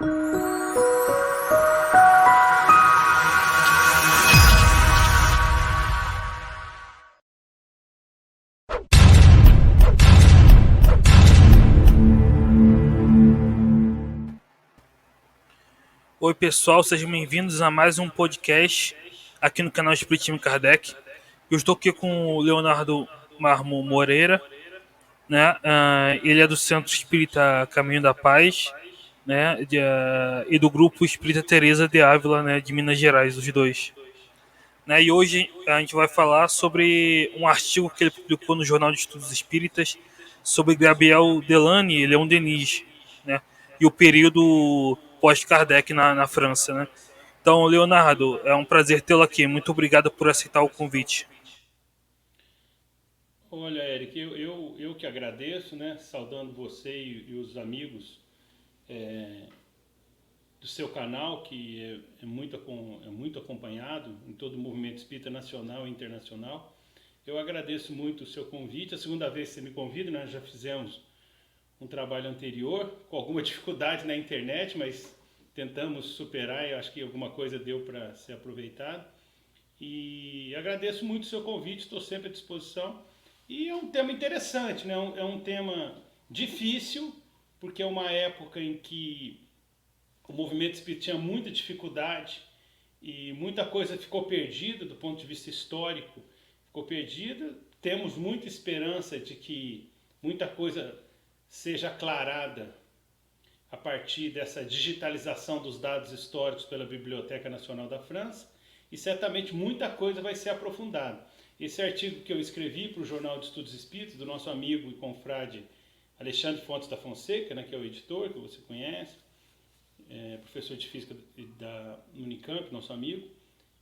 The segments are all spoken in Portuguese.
Oi pessoal, sejam bem-vindos a mais um podcast aqui no canal Espiritismo Kardec. Eu estou aqui com o Leonardo Marmo Moreira, né? Ele é do Centro Espírita Caminho da Paz, né? E do Grupo Espírita Teresa de Ávila, né? De Minas Gerais, os dois. Né? E hoje a gente vai falar sobre um artigo que ele publicou no Jornal de Estudos Espíritas sobre Gabriel Delany e Leon Denis, né? E o período pós-Kardec na França, né? Então, Leonardo, é um prazer tê-lo aqui. Muito obrigado por aceitar o convite. Olha, Eric, eu que agradeço, né? Saudando você e os amigos do seu canal, que é muito acompanhado em todo o movimento espírita nacional e internacional. Eu agradeço muito o seu convite. A segunda vez que você me convida, nós já fizemos um trabalho anterior, com alguma dificuldade na internet, mas tentamos superar e acho que alguma coisa deu para ser aproveitado. E agradeço muito o seu convite, estou sempre à disposição. E é um tema interessante, né? É um tema difícil, porque é uma época em que o movimento espírita tinha muita dificuldade e muita coisa ficou perdida do ponto de vista histórico, ficou perdida. Temos muita esperança de que muita coisa seja aclarada a partir dessa digitalização dos dados históricos pela Biblioteca Nacional da França, e certamente muita coisa vai ser aprofundada. Esse artigo que eu escrevi para o Jornal de Estudos Espíritas, do nosso amigo e confrade Alexandre Fontes da Fonseca, né, que é o editor, que você conhece, professor de Física da Unicamp, nosso amigo,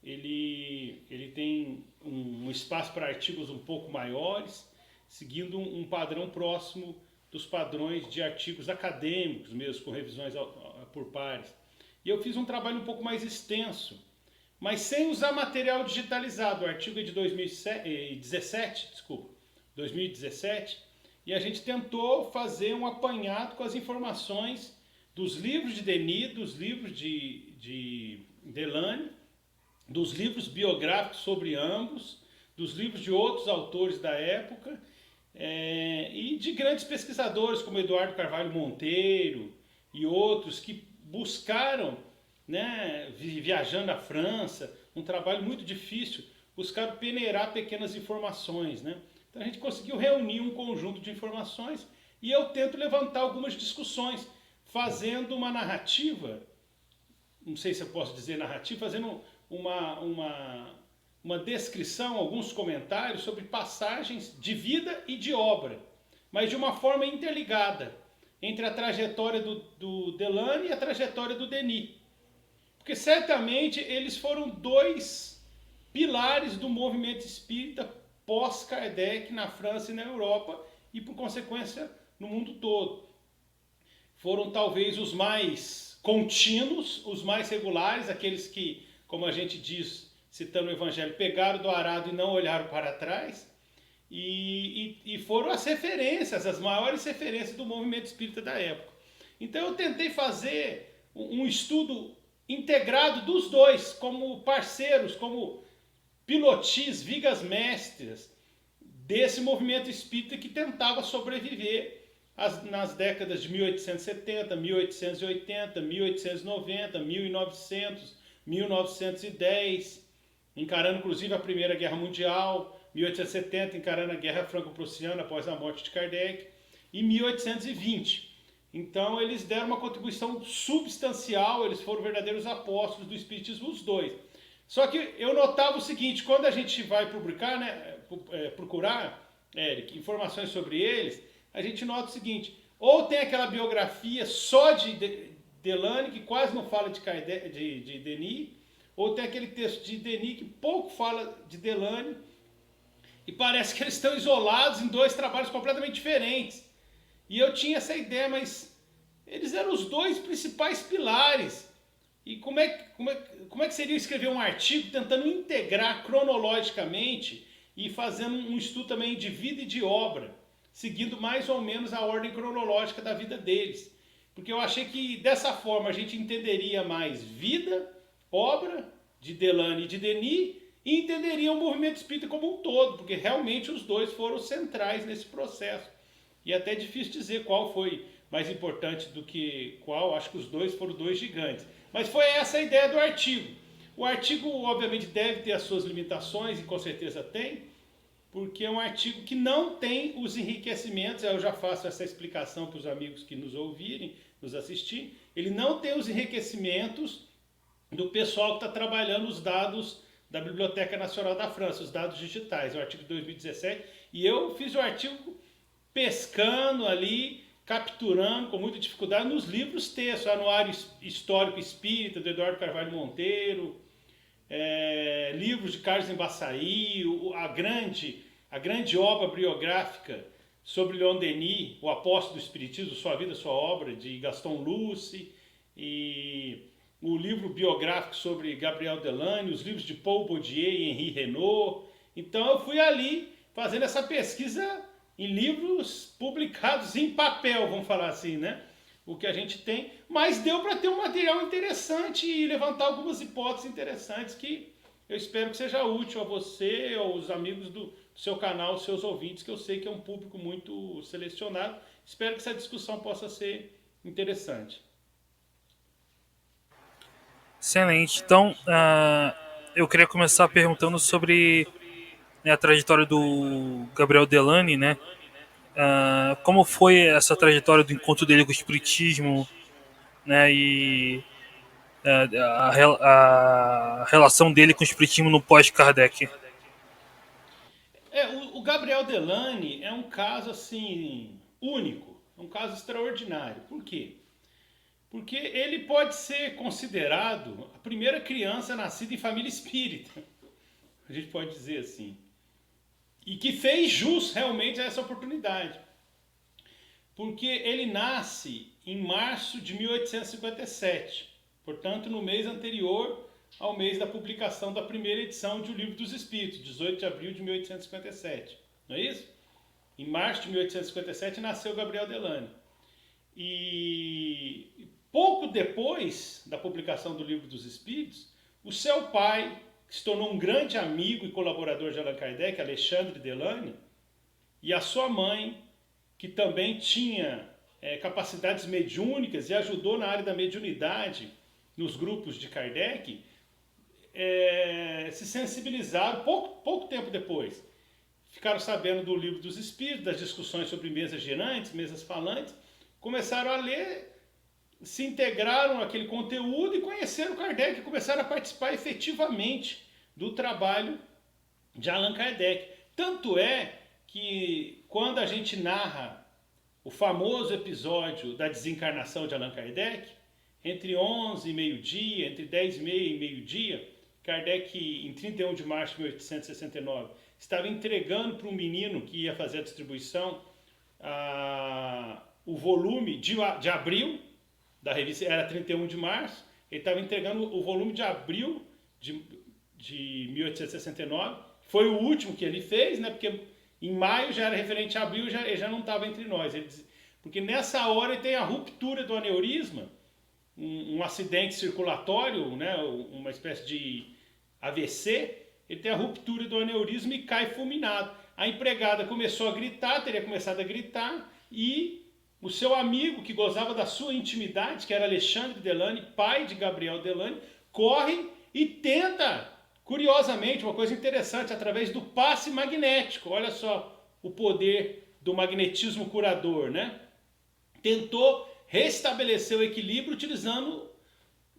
ele tem um espaço para artigos um pouco maiores, seguindo um padrão próximo dos padrões de artigos acadêmicos mesmo, com revisões por pares. E eu fiz um trabalho um pouco mais extenso, mas sem usar material digitalizado. O artigo é de 2017, e a gente tentou fazer um apanhado com as informações dos livros de Denis, dos livros de Delany, dos livros biográficos sobre ambos, dos livros de outros autores da época, e de grandes pesquisadores como Eduardo Carvalho Monteiro e outros que buscaram, né, viajando à França, um trabalho muito difícil, buscaram peneirar pequenas informações, né? Então a gente conseguiu reunir um conjunto de informações e eu tento levantar algumas discussões, fazendo uma narrativa, não sei se eu posso dizer narrativa, fazendo uma descrição, alguns comentários sobre passagens de vida e de obra, mas de uma forma interligada entre a trajetória do Delany e a trajetória do Denis. Porque certamente eles foram dois pilares do movimento espírita pós-Kardec na França e na Europa e, por consequência, no mundo todo. Foram talvez os mais contínuos, os mais regulares, aqueles que, como a gente diz, citando o Evangelho, pegaram do arado e não olharam para trás, e foram as referências, as maiores referências do movimento espírita da época. Então eu tentei fazer um estudo integrado dos dois, como parceiros, como pilotis, vigas mestras desse movimento espírita que tentava sobreviver nas décadas de 1870, 1880, 1890, 1900, 1910, encarando inclusive a Primeira Guerra Mundial, 1870 encarando a Guerra Franco-Prussiana após a morte de Kardec, e 1820. Então eles deram uma contribuição substancial, eles foram verdadeiros apóstolos do espiritismo, os dois. Só que eu notava o seguinte, quando a gente vai publicar, né, procurar, Eric, informações sobre eles, a gente nota o seguinte, ou tem aquela biografia só de Delany, que quase não fala de Denis, ou tem aquele texto de Denis que pouco fala de Delany, e parece que eles estão isolados em dois trabalhos completamente diferentes. E eu tinha essa ideia, mas eles eram os dois principais pilares. E como é que seria escrever um artigo tentando integrar cronologicamente e fazendo um estudo também de vida e de obra, seguindo mais ou menos a ordem cronológica da vida deles? porque eu achei que dessa forma a gente entenderia mais vida, obra de Delane e de Denis, e entenderia o movimento espírita como um todo, porque realmente os dois foram centrais nesse processo. E é até difícil dizer qual foi mais importante do que qual, acho que os dois foram dois gigantes. Mas foi essa a ideia do artigo. O artigo, obviamente, deve ter as suas limitações, e com certeza tem, porque é um artigo que não tem os enriquecimentos, eu já faço essa explicação para os amigos que nos ouvirem, nos assistirem, ele não tem os enriquecimentos do pessoal que está trabalhando os dados da Biblioteca Nacional da França, os dados digitais, o artigo de 2017, e eu fiz o artigo pescando ali, capturando com muita dificuldade nos livros textos, o Anuário Histórico Espírita, do Eduardo Carvalho Monteiro, livros de Carlos Embaçaí, a grande obra biográfica sobre Leon Denis, o Apóstolo do Espiritismo, Sua Vida, Sua Obra, de Gaston Luce, e o livro biográfico sobre Gabriel Delane, os livros de Paul Baudier e Henri Renaud. Então eu fui ali fazendo essa pesquisa em livros publicados em papel, vamos falar assim, né? O que a gente tem, mas deu para ter um material interessante e levantar algumas hipóteses interessantes que eu espero que seja útil a você, aos amigos do seu canal, aos seus ouvintes, que eu sei que é um público muito selecionado. Espero que essa discussão possa ser interessante. Excelente. Então, eu queria começar perguntando sobre, né, a trajetória do Gabriel Delane, né? Como foi essa trajetória do encontro dele com o espiritismo, né? E a relação dele com o espiritismo no pós-Kardec. O Gabriel Delane é um caso assim único, um caso extraordinário. Por quê? Porque ele pode ser considerado a primeira criança nascida em família espírita, a gente pode dizer assim, e que fez jus realmente a essa oportunidade. Porque ele nasce em março de 1857, portanto no mês anterior ao mês da publicação da primeira edição de O Livro dos Espíritos, 18 de abril de 1857, não é isso? Em março de 1857 nasceu Gabriel Delane. E pouco depois da publicação do Livro dos Espíritos, o seu pai, que se tornou um grande amigo e colaborador de Allan Kardec, Alexandre Delane, e a sua mãe, que também tinha capacidades mediúnicas e ajudou na área da mediunidade nos grupos de Kardec, se sensibilizaram pouco tempo depois. Ficaram sabendo do Livro dos Espíritos, das discussões sobre mesas girantes, mesas falantes, começaram a ler, se integraram àquele conteúdo e conheceram Kardec, e começaram a participar efetivamente do trabalho de Allan Kardec. Tanto é que quando a gente narra o famoso episódio da desencarnação de Allan Kardec, entre 11 e meio-dia, entre 10 e meia e meio-dia, Kardec, em 31 de março de 1869, estava entregando para um menino que ia fazer a distribuição o volume de abril da revista, era 31 de março, ele estava entregando o volume de abril de 1869, foi o último que ele fez, né, porque em maio já era referente a abril, ele já não estava entre nós, porque nessa hora ele tem a ruptura do aneurisma, um acidente circulatório, né, uma espécie de AVC, ele tem a ruptura do aneurisma e cai fulminado. A empregada começou a gritar, teria começado a gritar, e o seu amigo, que gozava da sua intimidade, que era Alexandre Delane, pai de Gabriel Delane, corre e tenta, curiosamente, uma coisa interessante, através do passe magnético, olha só o poder do magnetismo curador, né? Tentou restabelecer o equilíbrio utilizando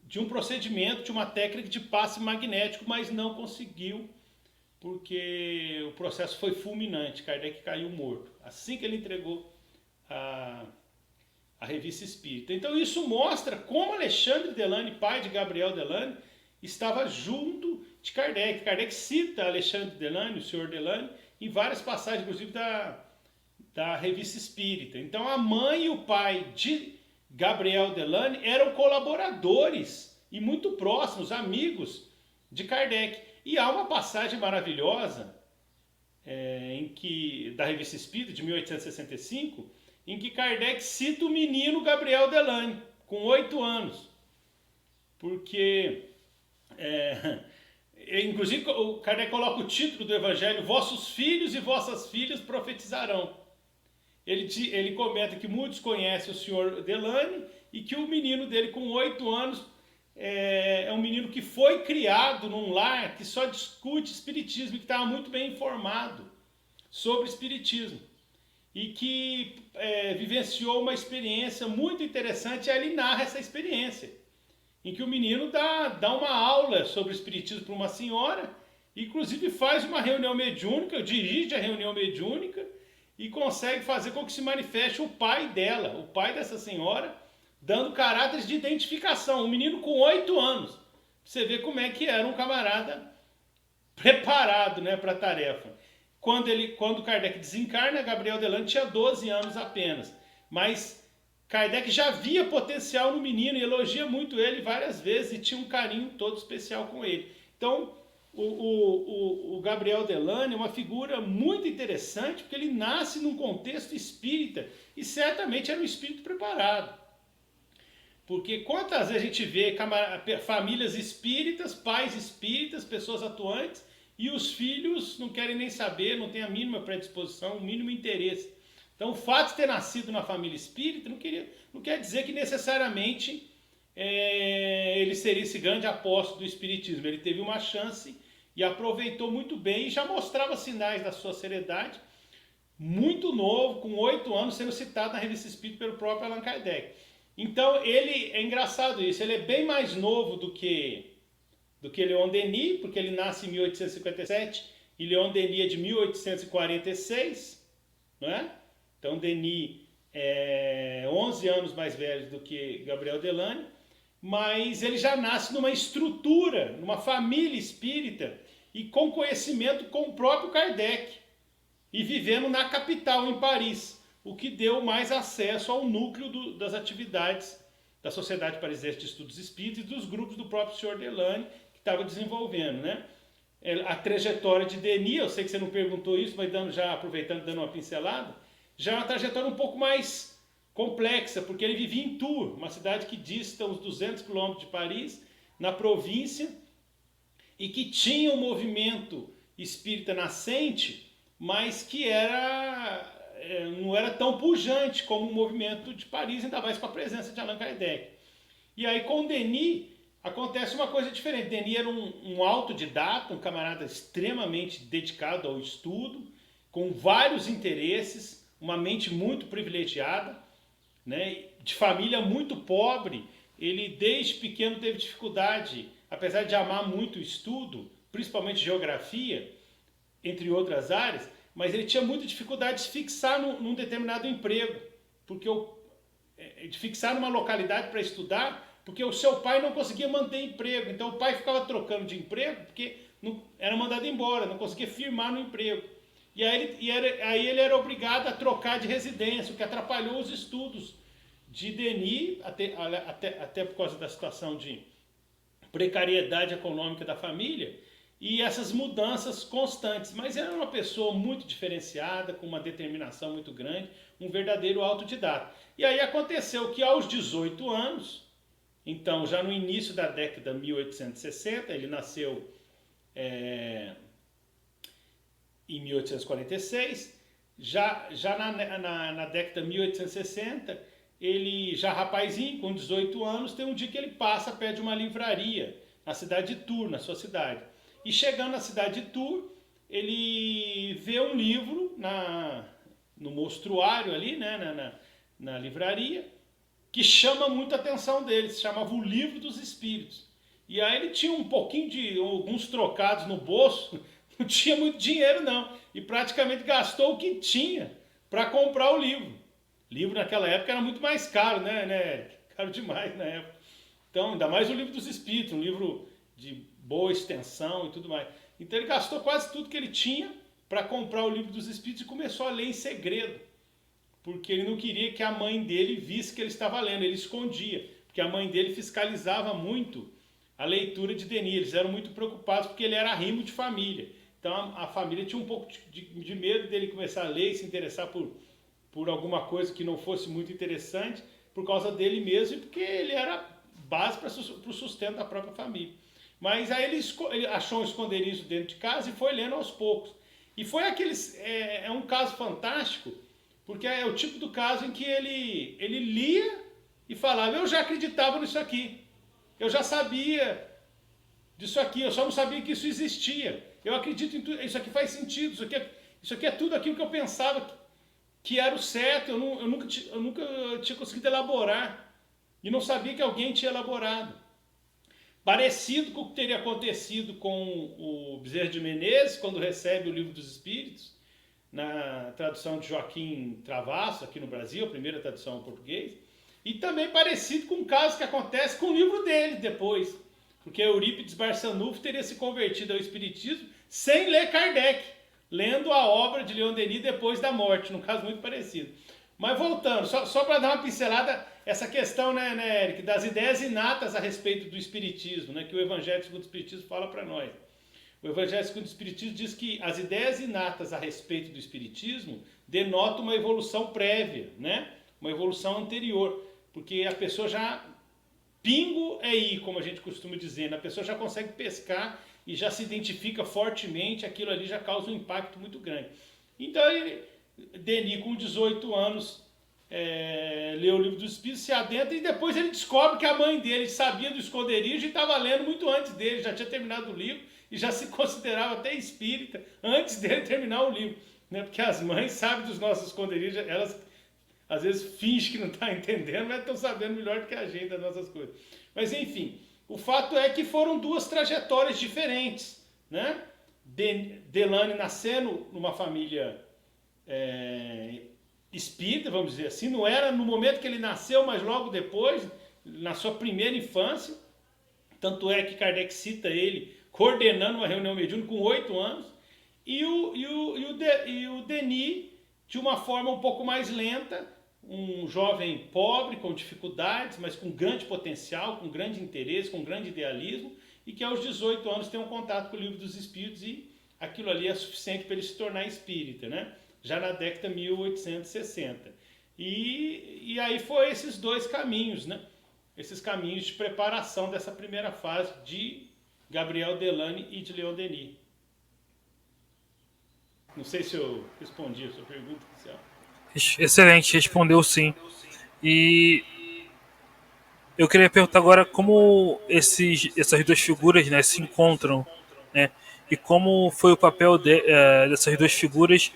de um procedimento, de uma técnica de passe magnético, mas não conseguiu, porque o processo foi fulminante, Kardec caiu morto, assim que ele entregou a Revista Espírita. Então isso mostra como Alexandre Delane, pai de Gabriel Delane, estava junto de Kardec. Kardec cita Alexandre Delane, o senhor Delane, em várias passagens, inclusive da Revista Espírita. Então a mãe e o pai de Gabriel Delane eram colaboradores e muito próximos, amigos de Kardec. E há uma passagem maravilhosa da Revista Espírita, de 1865, em que Kardec cita o menino Gabriel Delane, com 8 anos. Porque, inclusive, o Kardec coloca o título do Evangelho: Vossos filhos e vossas filhas profetizarão. Ele comenta que muitos conhecem o senhor Delane e que o menino dele, com 8 anos, é um menino que foi criado num lar que só discute espiritismo, que estava muito bem informado sobre espiritismo e que vivenciou uma experiência muito interessante. E aí ele narra essa experiência, em que o menino dá uma aula sobre o espiritismo para uma senhora, inclusive faz uma reunião mediúnica, dirige a reunião mediúnica e consegue fazer com que se manifeste o pai dela, o pai dessa senhora, dando caráteres de identificação. Um menino com 8 anos. Você vê como é que era um camarada preparado, né, para a tarefa. Quando Kardec desencarna, Gabriel Delane tinha 12 anos apenas. Mas Kardec já via potencial no menino e elogia muito ele várias vezes e tinha um carinho todo especial com ele. Então, o Gabriel Delane é uma figura muito interessante, porque ele nasce num contexto espírita e certamente era um espírito preparado. Porque quantas vezes a gente vê famílias espíritas, pais espíritas, pessoas atuantes, e os filhos não querem nem saber, não têm a mínima predisposição, o mínimo interesse. Então, o fato de ter nascido na família espírita não quer dizer que necessariamente ele seria esse grande apóstolo do espiritismo. Ele teve uma chance e aproveitou muito bem e já mostrava sinais da sua seriedade, muito novo, com 8 anos, sendo citado na Revista Espírita pelo próprio Allan Kardec. Então, é engraçado isso, ele é bem mais novo do que Leon Denis, porque ele nasce em 1857 e Leon Denis é de 1846, não é? Então, Denis é 11 anos mais velho do que Gabriel Delane, mas ele já nasce numa estrutura, numa família espírita e com conhecimento com o próprio Kardec e vivendo na capital, em Paris, o que deu mais acesso ao núcleo das atividades da Sociedade Parisiense de Estudos Espíritas e dos grupos do próprio Sr. Delane, que estava desenvolvendo, né? A trajetória de Denis, eu sei que você não perguntou isso, mas aproveitando, dando uma pincelada, já é uma trajetória um pouco mais complexa, porque ele vivia em Tours, uma cidade que dista uns 200 quilômetros de Paris, na província, e que tinha um movimento espírita nascente, mas que não era tão pujante como o movimento de Paris, ainda mais com a presença de Allan Kardec. E aí com Denis acontece uma coisa diferente. Denis era um autodidata, um camarada extremamente dedicado ao estudo, com vários interesses, uma mente muito privilegiada, né? De família muito pobre. Ele desde pequeno teve dificuldade, apesar de amar muito o estudo, principalmente geografia, entre outras áreas, mas ele tinha muita dificuldade de se fixar num determinado emprego, de fixar numa localidade para estudar, porque o seu pai não conseguia manter emprego. Então o pai ficava trocando de emprego porque não, era mandado embora, não conseguia firmar no emprego. E aí ele era obrigado a trocar de residência, o que atrapalhou os estudos de Denis, até por causa da situação de precariedade econômica da família, e essas mudanças constantes. Mas ele era uma pessoa muito diferenciada, com uma determinação muito grande, um verdadeiro autodidata. E aí aconteceu que aos 18 anos, então já no início da década de 1860, ele nasceu em 1846, já na década de 1860, ele já rapazinho, com 18 anos, tem um dia que ele passa perto de uma livraria, na cidade de Tours, na sua cidade. E chegando na cidade de Tours, ele vê um livro no mostruário ali, né, na livraria, que chama muito a atenção dele, se chamava O Livro dos Espíritos. E aí ele tinha um pouquinho de alguns trocados no bolso, não tinha muito dinheiro não, e praticamente gastou o que tinha para comprar o livro. O livro naquela época era muito mais caro, né? Caro demais na época. Então, ainda mais o Livro dos Espíritos, um livro de boa extensão e tudo mais. Então ele gastou quase tudo que ele tinha para comprar o Livro dos Espíritos e começou a ler em segredo, porque ele não queria que a mãe dele visse que ele estava lendo, ele escondia, porque a mãe dele fiscalizava muito a leitura de Denis, eles eram muito preocupados porque ele era arrimo de família, então a família tinha um pouco de medo dele começar a ler e se interessar por por alguma coisa que não fosse muito interessante, por causa dele mesmo e porque ele era base para o sustento da própria família. Mas aí ele achou um esconderijo dentro de casa e foi lendo aos poucos. E foi é um caso fantástico, porque é o tipo do caso em que ele lia e falava, eu já acreditava nisso aqui, eu já sabia disso aqui, eu só não sabia que isso existia. Eu acredito em tudo, isso aqui faz sentido, isso aqui é tudo aquilo que eu pensava que era o certo, eu nunca tinha conseguido elaborar e não sabia que alguém tinha elaborado. Parecido com o que teria acontecido com o Bezerra de Menezes, quando recebe o Livro dos Espíritos, na tradução de Joaquim Travasso, aqui no Brasil, a primeira tradução em português, e também parecido com o caso que acontece com o livro dele depois, porque Eurípides Barçanufo teria se convertido ao Espiritismo sem ler Kardec, lendo a obra de Leon Denis depois da morte, num caso muito parecido. Mas voltando, só para dar uma pincelada, essa questão, né, Eric, das ideias inatas a respeito do Espiritismo, né, que o Evangelho segundo o Espiritismo fala para nós. O Evangelho segundo o Espiritismo diz que as ideias inatas a respeito do Espiritismo denotam uma evolução prévia, né, uma evolução anterior, porque a pessoa já, pingo é ir, como a gente costuma dizer, né, a pessoa já consegue pescar e já se identifica fortemente, aquilo ali já causa um impacto muito grande. Então, Denis, com 18 anos, leu o Livro dos Espíritos, se adentra e depois ele descobre que a mãe dele sabia do esconderijo e estava lendo muito antes dele, já tinha terminado o livro e já se considerava até espírita antes dele terminar o livro. Né? Porque as mães sabem dos nossos esconderijos, elas às vezes fingem que não estão entendendo, mas estão sabendo melhor do que a gente das nossas coisas. Mas enfim, o fato é que foram duas trajetórias diferentes. Né? Delane nascendo numa família espírita, vamos dizer assim, não era no momento que ele nasceu, mas logo depois, na sua primeira infância. Tanto é que Kardec cita ele coordenando uma reunião mediúnica com 8 anos, e o Denis, de uma forma um pouco mais lenta, um jovem pobre, com dificuldades, mas com grande potencial, com grande interesse, com grande idealismo, e que aos 18 anos tem um contato com o Livro dos Espíritos, e aquilo ali é suficiente para ele se tornar espírita, né? Já na década de 1860. E aí foi esses dois caminhos, né? Esses caminhos de preparação dessa primeira fase de Gabriel Delane e de Leon Denis. Não sei se eu respondi a sua pergunta, Marcelo. Excelente, respondeu sim. E eu queria perguntar agora como essas duas figuras, né, se encontram, né, e como foi o papel dessas duas figuras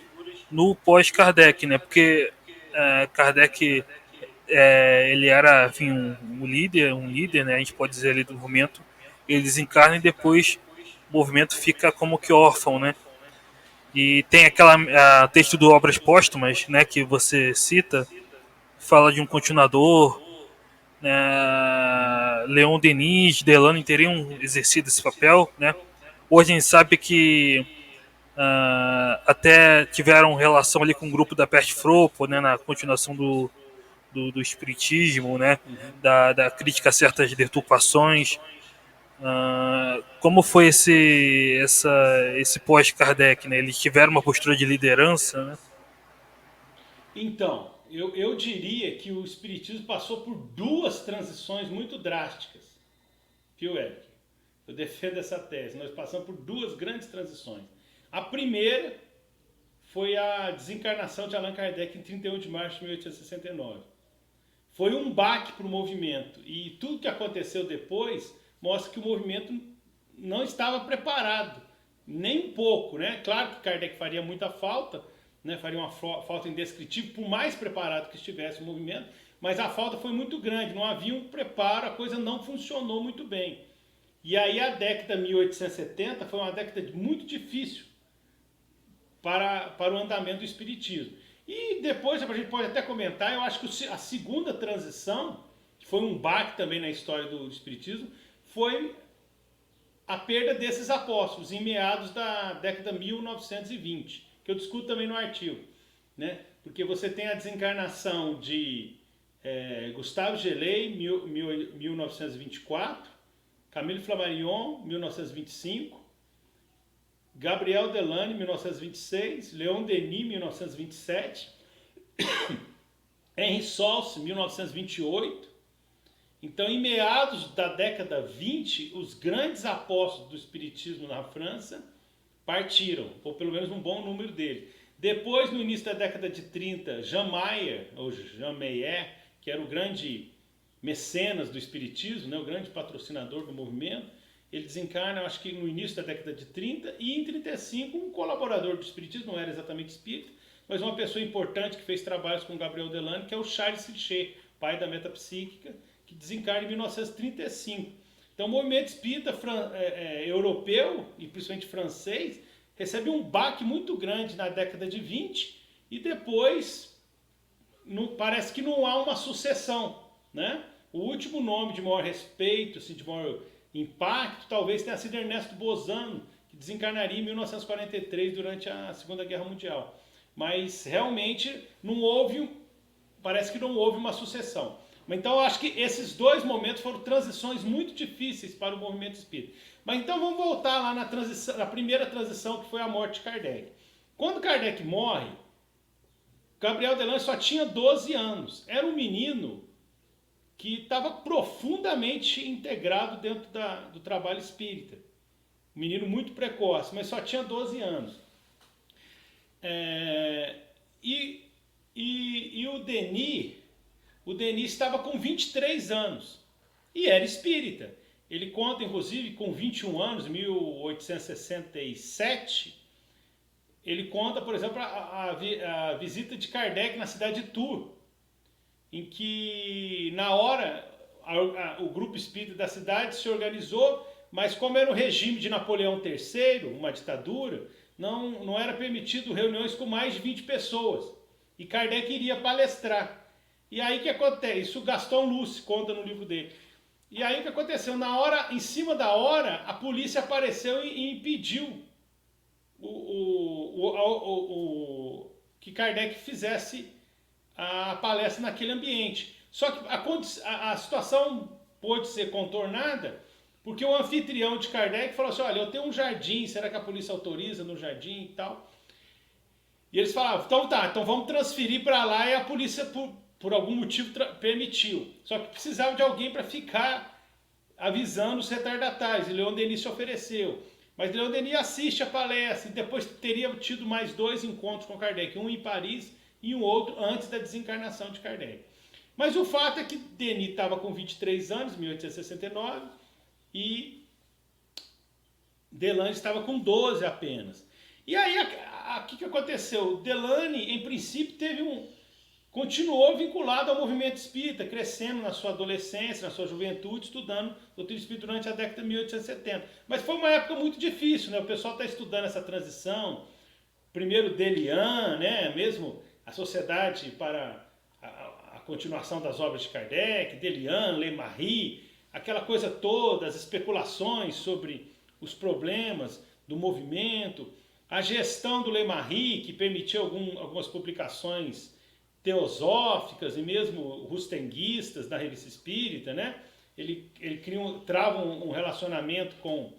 no pós-Kardec, né, porque Kardec ele era, enfim, um líder, né, a gente pode dizer ali do movimento, ele desencarna e depois o movimento fica como que órfão, né, e tem aquela texto do Obras Póstumas, né, que você cita, fala de um continuador, né, Leon Denis, Delano teriam exercido esse papel, né. Hoje a gente sabe que até tiveram relação ali com o grupo da Peste Fropo, né, na continuação do espiritismo, né, da crítica a certas deturpações. Como foi esse pós-Kardec, né? Eles tiveram uma postura de liderança, né? Então, eu diria que o espiritismo passou por duas transições muito drásticas, viu, Eric? Eu defendo essa tese. Nós passamos por duas grandes transições. A primeira foi a desencarnação de Allan Kardec em 31 de março de 1869. Foi um baque para o movimento, e tudo que aconteceu depois mostra que o movimento não estava preparado, nem um pouco, né? Claro que Kardec faria muita falta, né? Faria uma falta indescritível, por mais preparado que estivesse o movimento, mas a falta foi muito grande, não havia um preparo, a coisa não funcionou muito bem. E aí a década de 1870 foi uma década muito difícil para o andamento do espiritismo. E depois a gente pode até comentar, eu acho que a segunda transição, que foi um baque também na história do espiritismo, foi a perda desses apóstolos em meados da década de 1920, que eu discuto também no artigo, né? Porque você tem a desencarnação de Gustave Gelei, 1924, Camille Flammarion, 1925, Gabriel Delane, 1926, Leon Denis, 1927, Henri Solz, 1928. Então, em meados da década 20, os grandes apóstolos do espiritismo na França partiram, ou pelo menos um bom número deles. Depois, no início da década de 30, Jean Mayer, ou Jean Meyer, que era o grande mecenas do espiritismo, né, o grande patrocinador do movimento, ele desencarna, acho que no início da década de 30, e em 35 um colaborador do espiritismo, não era exatamente espírita, mas uma pessoa importante que fez trabalhos com Gabriel Delane, que é o Charles Trichet, pai da metapsíquica, que desencarna em 1935. Então o movimento espírita europeu, e principalmente francês, recebe um baque muito grande na década de 20, e depois parece que não há uma sucessão, né? O último nome de maior respeito, assim, de maior impacto, talvez tenha sido Ernesto Bozano, que desencarnaria em 1943 durante a Segunda Guerra Mundial. Mas realmente parece que não houve uma sucessão. Então eu acho que esses dois momentos foram transições muito difíceis para o movimento espírita. Mas então vamos voltar lá na primeira transição, que foi a morte de Kardec. Quando Kardec morre, Gabriel Delane só tinha 12 anos. Era um menino que estava profundamente integrado dentro do trabalho espírita. Um menino muito precoce, mas só tinha 12 anos. E o Denis estava com 23 anos e era espírita. Ele conta, inclusive, com 21 anos, 1867, ele conta, por exemplo, a visita de Kardec na cidade de Tours, em que, na hora, o grupo espírita da cidade se organizou, mas como era o regime de Napoleão III, uma ditadura, não era permitido reuniões com mais de 20 pessoas. E Kardec iria palestrar. E aí o que acontece? Isso Gaston Luce conta no livro dele. E aí o que aconteceu? Em cima da hora, a polícia apareceu e impediu que Kardec fizesse a palestra naquele ambiente. Só que a situação pôde ser contornada porque o anfitrião de Kardec falou assim, olha, eu tenho um jardim, será que a polícia autoriza no jardim e tal? E eles falavam, então tá, então vamos transferir para lá, e a polícia por algum motivo permitiu. Só que precisava de alguém para ficar avisando os retardatários, e Leon Denis se ofereceu. Mas Leon Denis assiste a palestra, e depois teria tido mais 2 encontros com Kardec, um em Paris e um outro antes da desencarnação de Kardec. Mas o fato é que Denis estava com 23 anos, 1869, e Delane estava com 12 apenas. E aí, o que aconteceu? Delane, em princípio, continuou vinculado ao movimento espírita, crescendo na sua adolescência, na sua juventude, estudando doutrina espírita durante a década de 1870. Mas foi uma época muito difícil, né? O pessoal está estudando essa transição, primeiro Delian, né? Mesmo a Sociedade para a continuação das obras de Kardec, Delian, Lemarie, aquela coisa toda, as especulações sobre os problemas do movimento, a gestão do Lemarie, que permitiu algumas publicações teosóficas e mesmo rustenguistas da Revista Espírita, né? Ele trava um relacionamento com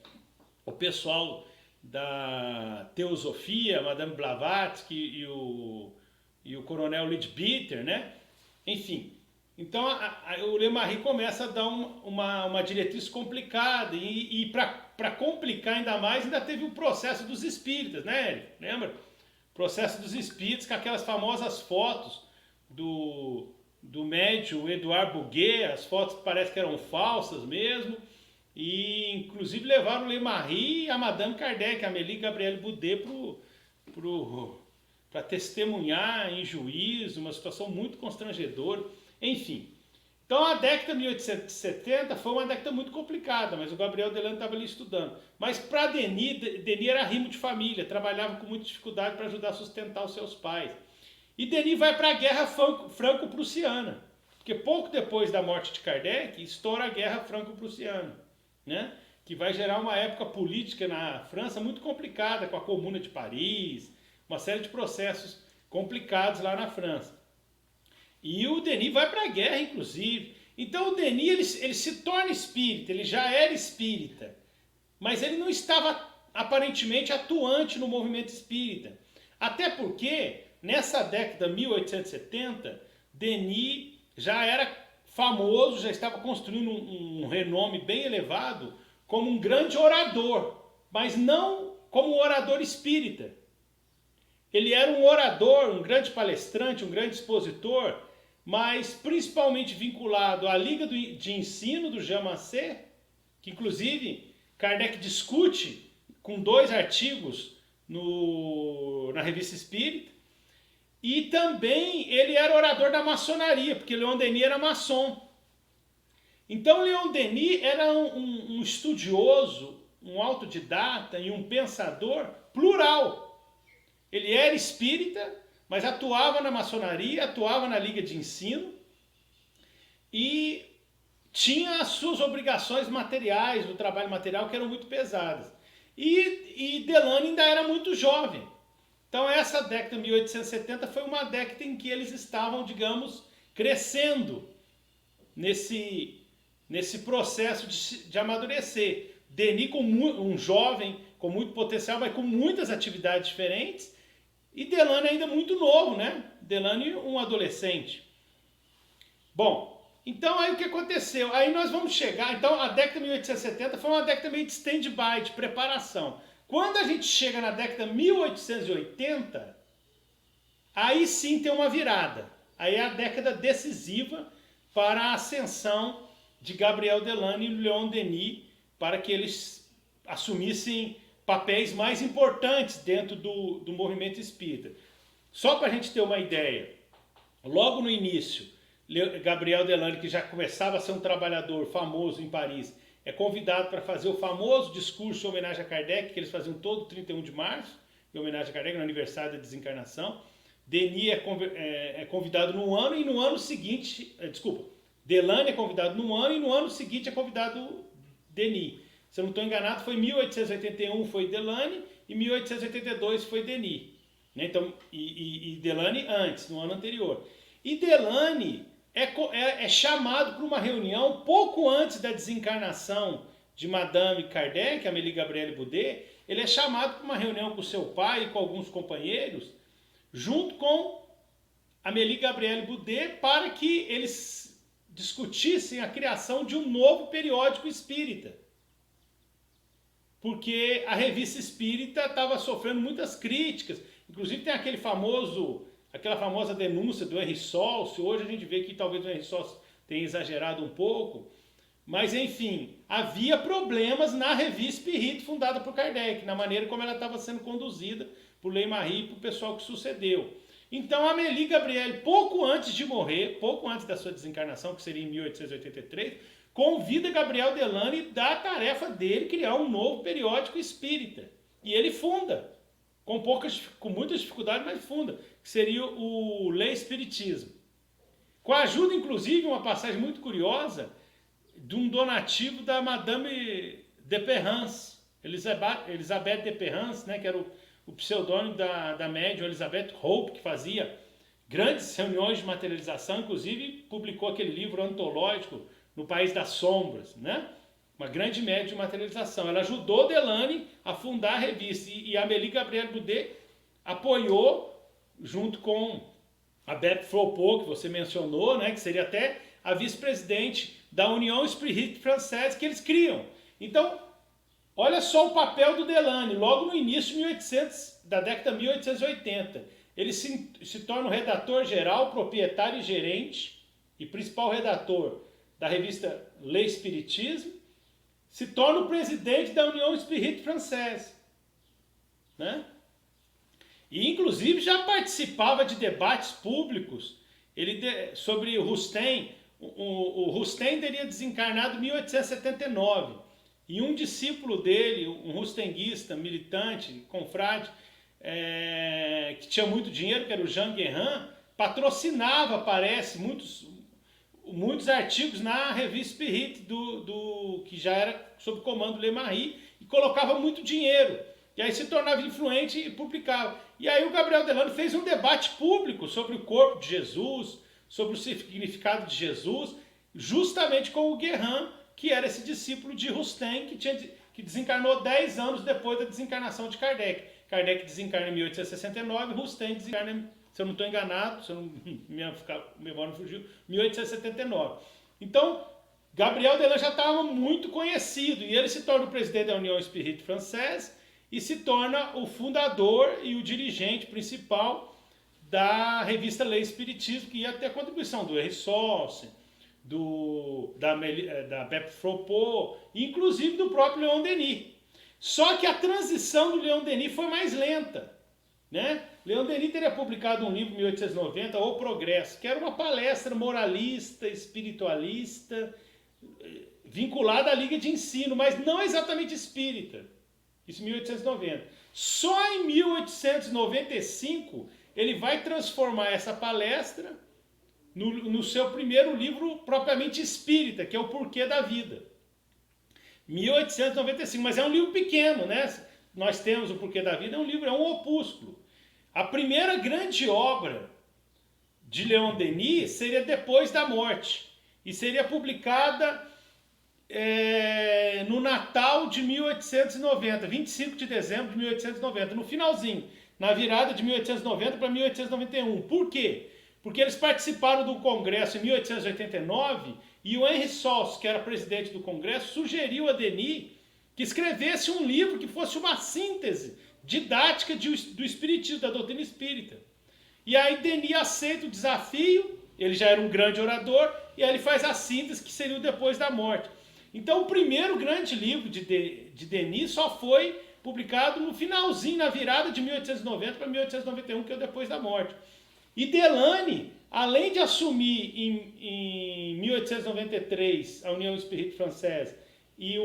o pessoal da teosofia, Madame Blavatsky e o coronel Leadbeater, né? Enfim, então o Lemarie começa a dar uma diretriz complicada e para complicar ainda mais, ainda teve o processo dos espíritas, né, Eric? Lembra? Processo dos espíritas, com aquelas famosas fotos do médium Edouard Bouguer, as fotos parece que eram falsas mesmo, e inclusive levaram o Lemarie e a Madame Kardec, a Amélie Gabrielle Boudet, para testemunhar em juízo, uma situação muito constrangedora, enfim. Então a década de 1870 foi uma década muito complicada, mas o Gabriel Delane estava ali estudando. Mas para Denis era rimo de família, trabalhava com muita dificuldade para ajudar a sustentar os seus pais. E Denis vai para a Guerra Franco-Prussiana, porque pouco depois da morte de Kardec, estoura a Guerra Franco-Prussiana, né? Que vai gerar uma época política na França muito complicada, com a Comuna de Paris, uma série de processos complicados lá na França. E o Denis vai para a guerra, inclusive. Então o Denis ele se torna espírita, ele já era espírita, mas ele não estava aparentemente atuante no movimento espírita. Até porque, nessa década 1870, Denis já era famoso, já estava construindo um renome bem elevado como um grande orador, mas não como um orador espírita. Ele era um orador, um grande palestrante, um grande expositor, mas principalmente vinculado à Liga de Ensino do Jean Macé, que inclusive Kardec discute com 2 artigos na Revista Espírita. E também ele era orador da maçonaria, porque Leon Denis era maçom. Então Leon Denis era um estudioso, um autodidata e um pensador plural. Ele era espírita, mas atuava na maçonaria, atuava na Liga de Ensino e tinha as suas obrigações materiais, do trabalho material, que eram muito pesadas. E Delane ainda era muito jovem. Então essa década de 1870 foi uma década em que eles estavam, digamos, crescendo nesse processo de amadurecer. Denis, um jovem com muito potencial, mas com muitas atividades diferentes, e Delane ainda muito novo, né? Delane um adolescente. Bom, então aí o que aconteceu? Aí nós vamos chegar, então a década de 1870 foi uma década meio de stand-by, de preparação. Quando a gente chega na década de 1880, aí sim tem uma virada. Aí é a década decisiva para a ascensão de Gabriel Delane e Leon Denis, para que eles assumissem papéis mais importantes dentro do movimento espírita. Só para a gente ter uma ideia, logo no início, Gabriel Delane, que já começava a ser um trabalhador famoso em Paris, é convidado para fazer o famoso discurso em homenagem a Kardec, que eles faziam todo 31 de março, em homenagem a Kardec, no aniversário da desencarnação. Denis é convidado num ano, e no ano seguinte, Delane é convidado num ano, e no ano seguinte é convidado Denis. Se eu não estou enganado, foi 1881 foi Delane, e 1882 foi Denis. Né? Então, e Delane antes, no ano anterior. E Delane é chamado para uma reunião pouco antes da desencarnação de Madame Kardec, Amélie Gabrielle Boudet. Ele é chamado para uma reunião com seu pai e com alguns companheiros, junto com Amélie Gabrielle Boudet, para que eles discutissem a criação de um novo periódico espírita. Porque a revista espírita estava sofrendo muitas críticas. Inclusive tem aquela famosa denúncia do Henri Solce. Hoje a gente vê que talvez o Henri Solce tenha exagerado um pouco. Mas enfim, havia problemas na revista Espírita, fundada por Kardec, na maneira como ela estava sendo conduzida por Ley-Marie e por o pessoal que sucedeu. Então Amélie Gabrielle, pouco antes de morrer, pouco antes da sua desencarnação, que seria em 1883, convida Gabriel Delane e dá a tarefa dele criar um novo periódico espírita. E ele funda, com muitas dificuldades, mas funda, que seria o L'Espiritisme. Com a ajuda, inclusive, uma passagem muito curiosa, de um donativo da Madame de Perrance, Elisabeth de Perrance, né, que era o pseudônimo da médium Elizabeth Hope, que fazia grandes reuniões de materialização, inclusive publicou aquele livro antológico No País das Sombras, né? Uma grande médium de materialização. Ela ajudou Delane a fundar a revista, e a Amélie Gabrielle Boudet apoiou, junto com a Beth Fropo, que você mencionou, né, que seria até a vice-presidente da União Espírita Française, que eles criam. Então, olha só o papel do Delane, logo no início da década de 1880. Ele se torna o redator geral, proprietário e gerente, e principal redator da revista L'Espiritisme, se torna o presidente da União Espírita Française. Né? E, inclusive, já participava de debates públicos sobre o Rustem. O Rustem teria desencarnado em 1879. E um discípulo dele, um rustenguista, militante, confrade, que tinha muito dinheiro, que era o Jean Guerrin, patrocinava, parece, muitos artigos na revista Espírita, que já era sob comando do Ley-Marie, e colocava muito dinheiro. E aí se tornava influente e publicava. E aí o Gabriel Delane fez um debate público sobre o corpo de Jesus, sobre o significado de Jesus, justamente com o Guerrin, que era esse discípulo de Rustem, que desencarnou 10 anos depois da desencarnação de Kardec. Kardec desencarna em 1869, Rustem desencarna se eu não estou enganado, se eu não, minha memória não fugiu, 1879. Então, Gabriel Delan já estava muito conhecido e ele se torna o presidente da União Espírita Française e se torna o fundador e o dirigente principal da revista Lei Espiritismo, que ia ter a contribuição do Henri Solsen, da Bep Fropo, inclusive do próprio Leon Denis. Só que a transição do Leon Denis foi mais lenta. Né? Leon Denis teria publicado um livro em 1890, O Progresso, que era uma palestra moralista, espiritualista, vinculada à Liga de Ensino, mas não exatamente espírita. Isso em 1890. Só em 1895 ele vai transformar essa palestra no seu primeiro livro propriamente espírita, que é O Porquê da Vida. 1895, mas é um livro pequeno, né? Nós temos O Porquê da Vida, é um opúsculo. A primeira grande obra de Leon Denis seria Depois da Morte, e seria publicada no Natal de 1890, 25 de dezembro de 1890, no finalzinho, na virada de 1890 para 1891. Por quê? Porque eles participaram do Congresso em 1889 e o Henri Solsen, que era presidente do Congresso, sugeriu a Denis que escrevesse um livro que fosse uma síntese didática do Espiritismo, da doutrina espírita. E aí Denis aceita o desafio, ele já era um grande orador, e aí ele faz a síntese que seria o Depois da Morte. Então o primeiro grande livro de Denis só foi publicado no finalzinho, na virada de 1890 para 1891, que é o Depois da Morte. E Delany, além de assumir em 1893 a União Espírita Française e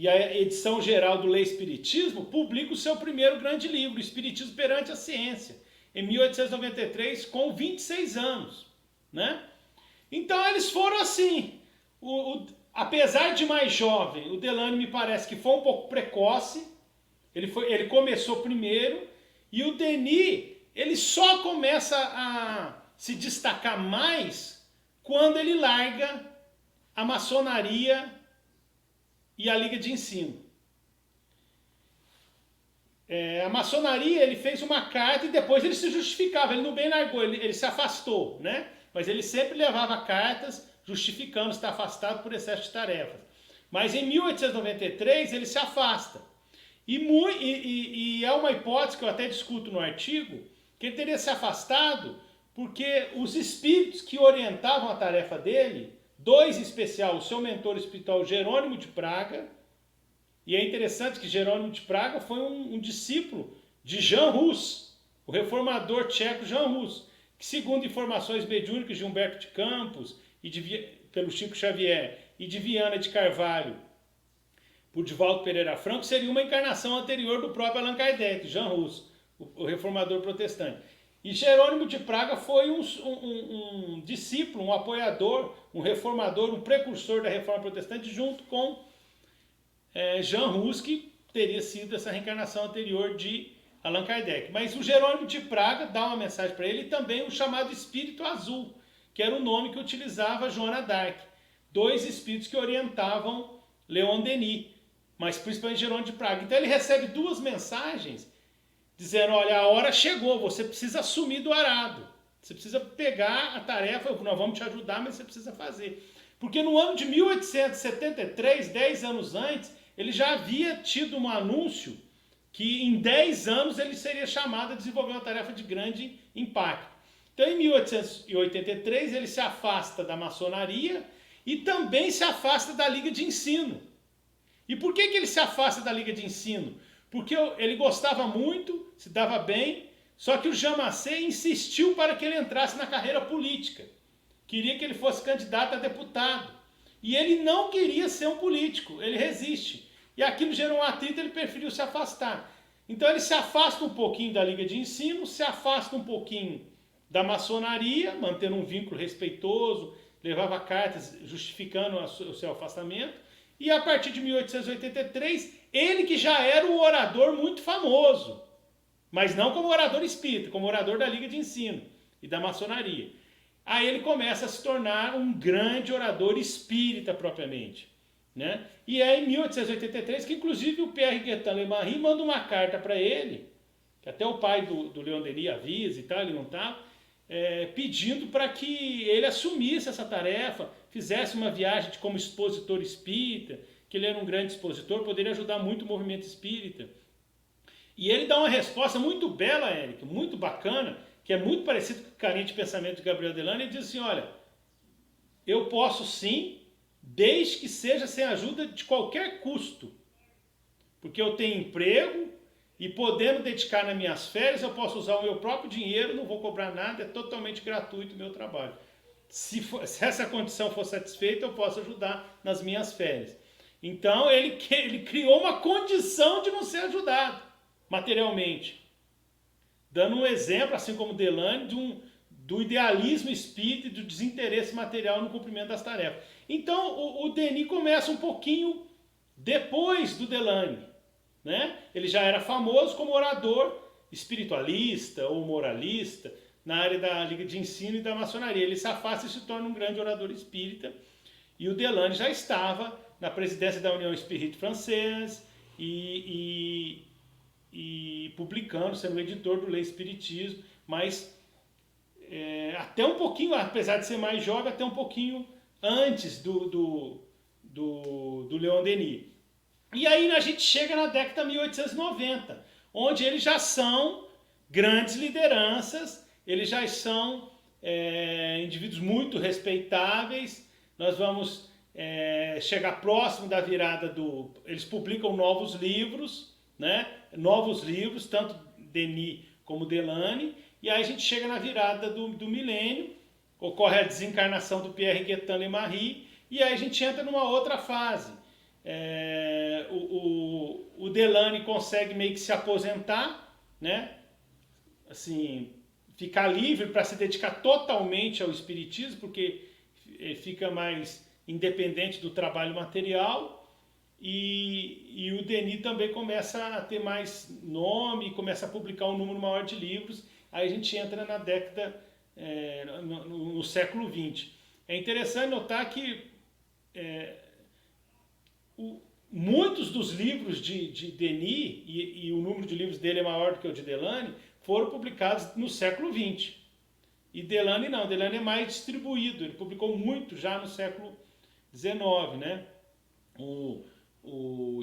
a edição geral do Lei Espiritismo, publica o seu primeiro grande livro, Espiritismo perante a Ciência, em 1893, com 26 anos. Né? Então eles foram assim. Apesar de mais jovem, o Delany me parece que foi um pouco precoce. Ele começou primeiro. E o Denis, ele só começa a se destacar mais quando ele larga a maçonaria e a Liga de Ensino. A maçonaria, ele fez uma carta e depois ele se justificava. Ele não bem largou, ele se afastou, né? Mas ele sempre levava cartas justificando estar afastado por excesso de tarefas. Mas em 1893 ele se afasta. E é uma hipótese que eu até discuto no artigo, que ele teria se afastado porque os espíritos que orientavam a tarefa dele, dois em especial, o seu mentor espiritual Jerônimo de Praga, e é interessante que Jerônimo de Praga foi um discípulo de Jan Hus, o reformador tcheco Jan Hus, que segundo informações mediúnicas de Humberto de Campos, pelo Chico Xavier, e de Viana de Carvalho, por Divaldo Pereira Franco, seria uma encarnação anterior do próprio Allan Kardec, Jan Hus, o reformador protestante. E Jerônimo de Praga foi um discípulo, um apoiador, um reformador, um precursor da reforma protestante, junto com Jan Hus, que teria sido essa reencarnação anterior de Allan Kardec. Mas o Jerônimo de Praga dá uma mensagem para ele, e também o chamado Espírito Azul, que era o nome que utilizava Joana d'Arc. Dois espíritos que orientavam Leon Denis, mas principalmente Jerônimo de Praga. Então ele recebe duas mensagens dizendo, olha, a hora chegou, você precisa assumir do arado. Você precisa pegar a tarefa, nós vamos te ajudar, mas você precisa fazer. Porque no ano de 1873, 10 anos antes, ele já havia tido um anúncio que em 10 anos ele seria chamado a desenvolver uma tarefa de grande impacto. Então em 1883 ele se afasta da maçonaria e também se afasta da Liga de Ensino. E por que ele se afasta da Liga de Ensino? Porque ele gostava muito, se dava bem, só que o Jean Macé insistiu para que ele entrasse na carreira política. Queria que ele fosse candidato a deputado. E ele não queria ser um político, ele resiste. E aquilo gerou um atrito, ele preferiu se afastar. Então ele se afasta um pouquinho da Liga de Ensino, se afasta um pouquinho da maçonaria, mantendo um vínculo respeitoso, levava cartas justificando o seu afastamento. E a partir de 1883, ele que já era um orador muito famoso, mas não como orador espírita, como orador da Liga de Ensino e da maçonaria. Aí ele começa a se tornar um grande orador espírita propriamente. né? E é em 1883 que inclusive o Pierre Guetin Le Marie manda uma carta para ele, que até o pai do Leon Denis avisa e tal, ele não está, pedindo para que ele assumisse essa tarefa, fizesse uma viagem como expositor espírita, que ele era um grande expositor, poderia ajudar muito o movimento espírita. E ele dá uma resposta muito bela, Érico, muito bacana, que é muito parecido com o caminho de pensamento de Gabriel Delano. Ele diz assim, olha, eu posso sim, desde que seja sem ajuda de qualquer custo, porque eu tenho emprego e podendo dedicar nas minhas férias, eu posso usar o meu próprio dinheiro, não vou cobrar nada, é totalmente gratuito o meu trabalho. Se essa condição for satisfeita, eu posso ajudar nas minhas férias. Então ele criou uma condição de não ser ajudado materialmente, dando um exemplo, assim como Delane, do idealismo espírita e do desinteresse material no cumprimento das tarefas. Então o Denis começa um pouquinho depois do Delane, né? Ele já era famoso como orador espiritualista ou moralista na área da Liga de Ensino e da maçonaria. Ele se afasta e se torna um grande orador espírita. E o Delane já estava na presidência da União Espírita Francesa e publicando, sendo editor do Lei Espiritismo, mas até um pouquinho, apesar de ser mais jovem, até um pouquinho antes do Leon Denis. E aí a gente chega na década de 1890, onde eles já são grandes lideranças, eles já são indivíduos muito respeitáveis. Nós vamos chegar próximo da virada eles publicam novos livros, né? Novos livros, tanto Denis como Delane, e aí a gente chega na virada do milênio, ocorre a desencarnação do Pierre Guetin Le Marie, e aí a gente entra numa outra fase. O Delane consegue meio que se aposentar, né? Assim, ficar livre para se dedicar totalmente ao espiritismo, porque fica mais independente do trabalho material. E o Denis também começa a ter mais nome, começa a publicar um número maior de livros. Aí a gente entra na década, no século XX. É interessante notar que muitos dos livros de Denis, e o número de livros dele é maior do que o de Delane, foram publicados no século XX. E Delane não, Delane é mais distribuído, ele publicou muito já no século XIX, né? O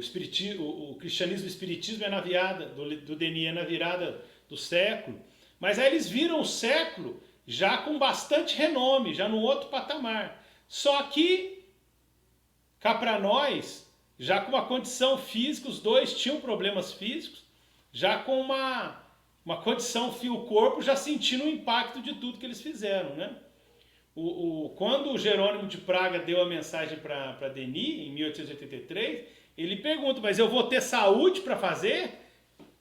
cristianismo e o espiritismo é na virada, do Denis é na virada do século, mas aí eles viram o século já com bastante renome, já no outro patamar. Só que, cá para nós, já com uma condição física, os dois tinham problemas físicos, já com uma condição fio-corpo, já sentindo o impacto de tudo que eles fizeram, né? Quando o Jerônimo de Praga deu a mensagem para Denis, em 1883, ele pergunta, mas eu vou ter saúde para fazer?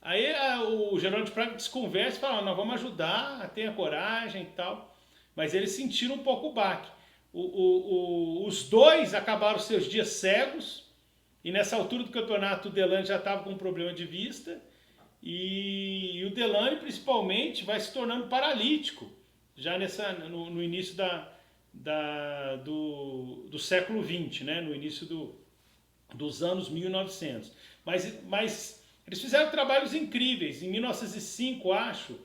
Aí o Jerônimo de Praga desconversa e fala, nós vamos ajudar, tenha coragem e tal. Mas eles sentiram um pouco o baque. Os dois acabaram seus dias cegos, e nessa altura do campeonato o Delane já estava com um problema de vista, e o Delane principalmente vai se tornando paralítico, já no início do século XX, né? No início dos anos 1900. Mas eles fizeram trabalhos incríveis. Em 1905, acho,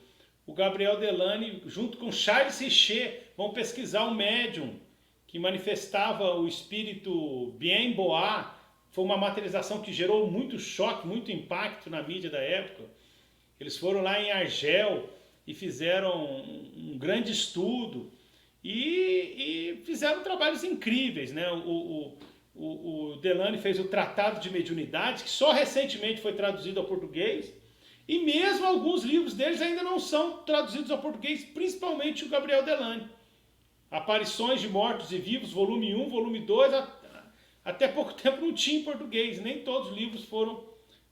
o Gabriel Delane, junto com Charles Richer, vão pesquisar um médium que manifestava o espírito Bien Bois. Foi uma materialização que gerou muito choque, muito impacto na mídia da época. Eles foram lá em Argel e fizeram um grande estudo e fizeram trabalhos incríveis, né? O Delane fez o Tratado de Mediunidade, que só recentemente foi traduzido ao português, e mesmo alguns livros deles ainda não são traduzidos ao português, principalmente o Gabriel Delane. Aparições de Mortos e Vivos, volume 1, volume 2, até pouco tempo não tinha em português, nem todos os livros foram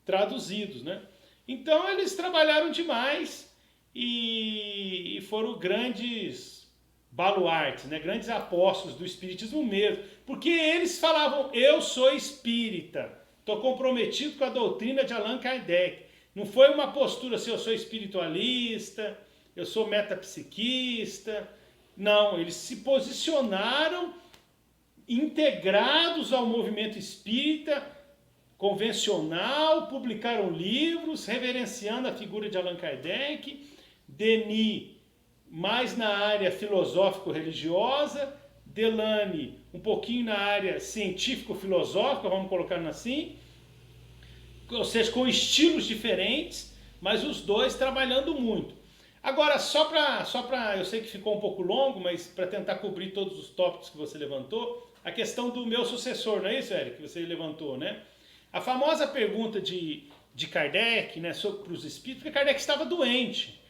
traduzidos, né? Então eles trabalharam demais e foram grandes baluartes, né? Grandes apóstolos do espiritismo mesmo, porque eles falavam, eu sou espírita, estou comprometido com a doutrina de Allan Kardec. Não foi uma postura assim, eu sou espiritualista, eu sou metapsiquista. Não, eles se posicionaram integrados ao movimento espírita convencional, publicaram livros reverenciando a figura de Allan Kardec, Denis mais na área filosófico-religiosa, Delany um pouquinho na área científico-filosófica, vamos colocar assim, ou seja, com estilos diferentes, mas os dois trabalhando muito. Agora, só para, eu sei que ficou um pouco longo, mas para tentar cobrir todos os tópicos que você levantou, a questão do meu sucessor, não é isso, Eric, que você levantou, né? A famosa pergunta de Kardec, né, para os espíritos, porque Kardec estava doente.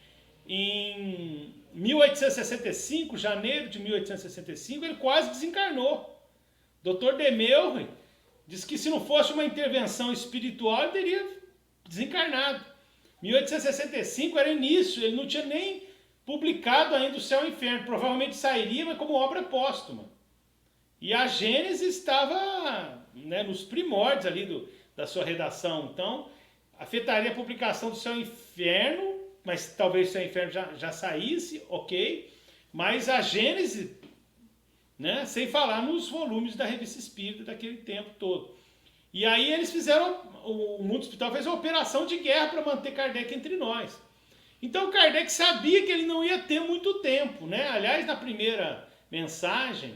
Em 1865, janeiro de 1865, ele quase desencarnou. Dr. Demeure diz que se não fosse uma intervenção espiritual, ele teria desencarnado. 1865 era início, ele não tinha nem publicado ainda O Céu e o Inferno. Provavelmente sairia, mas como obra póstuma. E a Gênese estava, né, nos primórdios ali da sua redação. Então, afetaria a publicação do Céu e Inferno, mas talvez o Céu e Inferno já saísse, ok. Mas a Gênese, né, sem falar nos volumes da Revista Espírita daquele tempo todo. E aí eles fizeram, o mundo espiritual fez uma operação de guerra para manter Kardec entre nós. Então Kardec sabia que ele não ia ter muito tempo, né? Aliás, na primeira mensagem,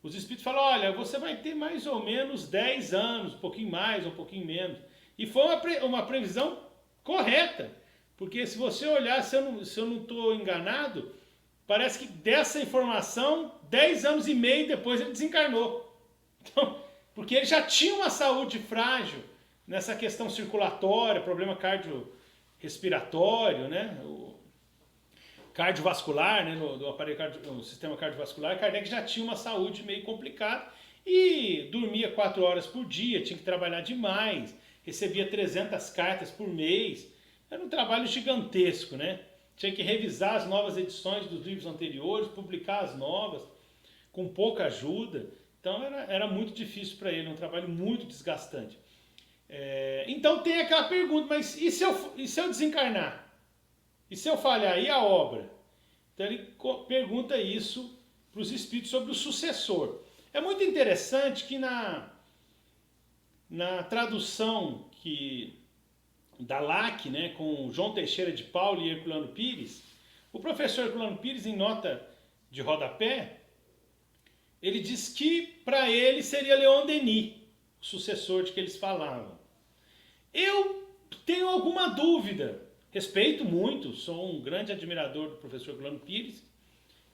os espíritos falam, olha, você vai ter mais ou menos 10 anos, um pouquinho mais, um pouquinho menos. E foi uma previsão correta, porque se você olhar, se eu não estou enganado, parece que dessa informação, 10 anos e meio depois ele desencarnou. Então, porque ele já tinha uma saúde frágil nessa questão circulatória, problema cardiorrespiratório, né? O cardiovascular, né? Do aparelho no sistema cardiovascular, Kardec já tinha uma saúde meio complicada e dormia 4 horas por dia, tinha que trabalhar demais, recebia 300 cartas por mês, era um trabalho gigantesco, né? Tinha que revisar as novas edições dos livros anteriores, publicar as novas, com pouca ajuda. Então era muito difícil para ele, um trabalho muito desgastante. Então tem aquela pergunta, mas e se eu desencarnar? E se eu falhar? E a obra? Então ele pergunta isso para os espíritos sobre o sucessor. É muito interessante que na tradução da LAC, né, com João Teixeira de Paula e Herculano Pires, o professor Herculano Pires, em nota de rodapé, ele diz que para ele seria Leon Denis, o sucessor de que eles falavam. Eu tenho alguma dúvida, respeito muito, sou um grande admirador do professor Herculano Pires,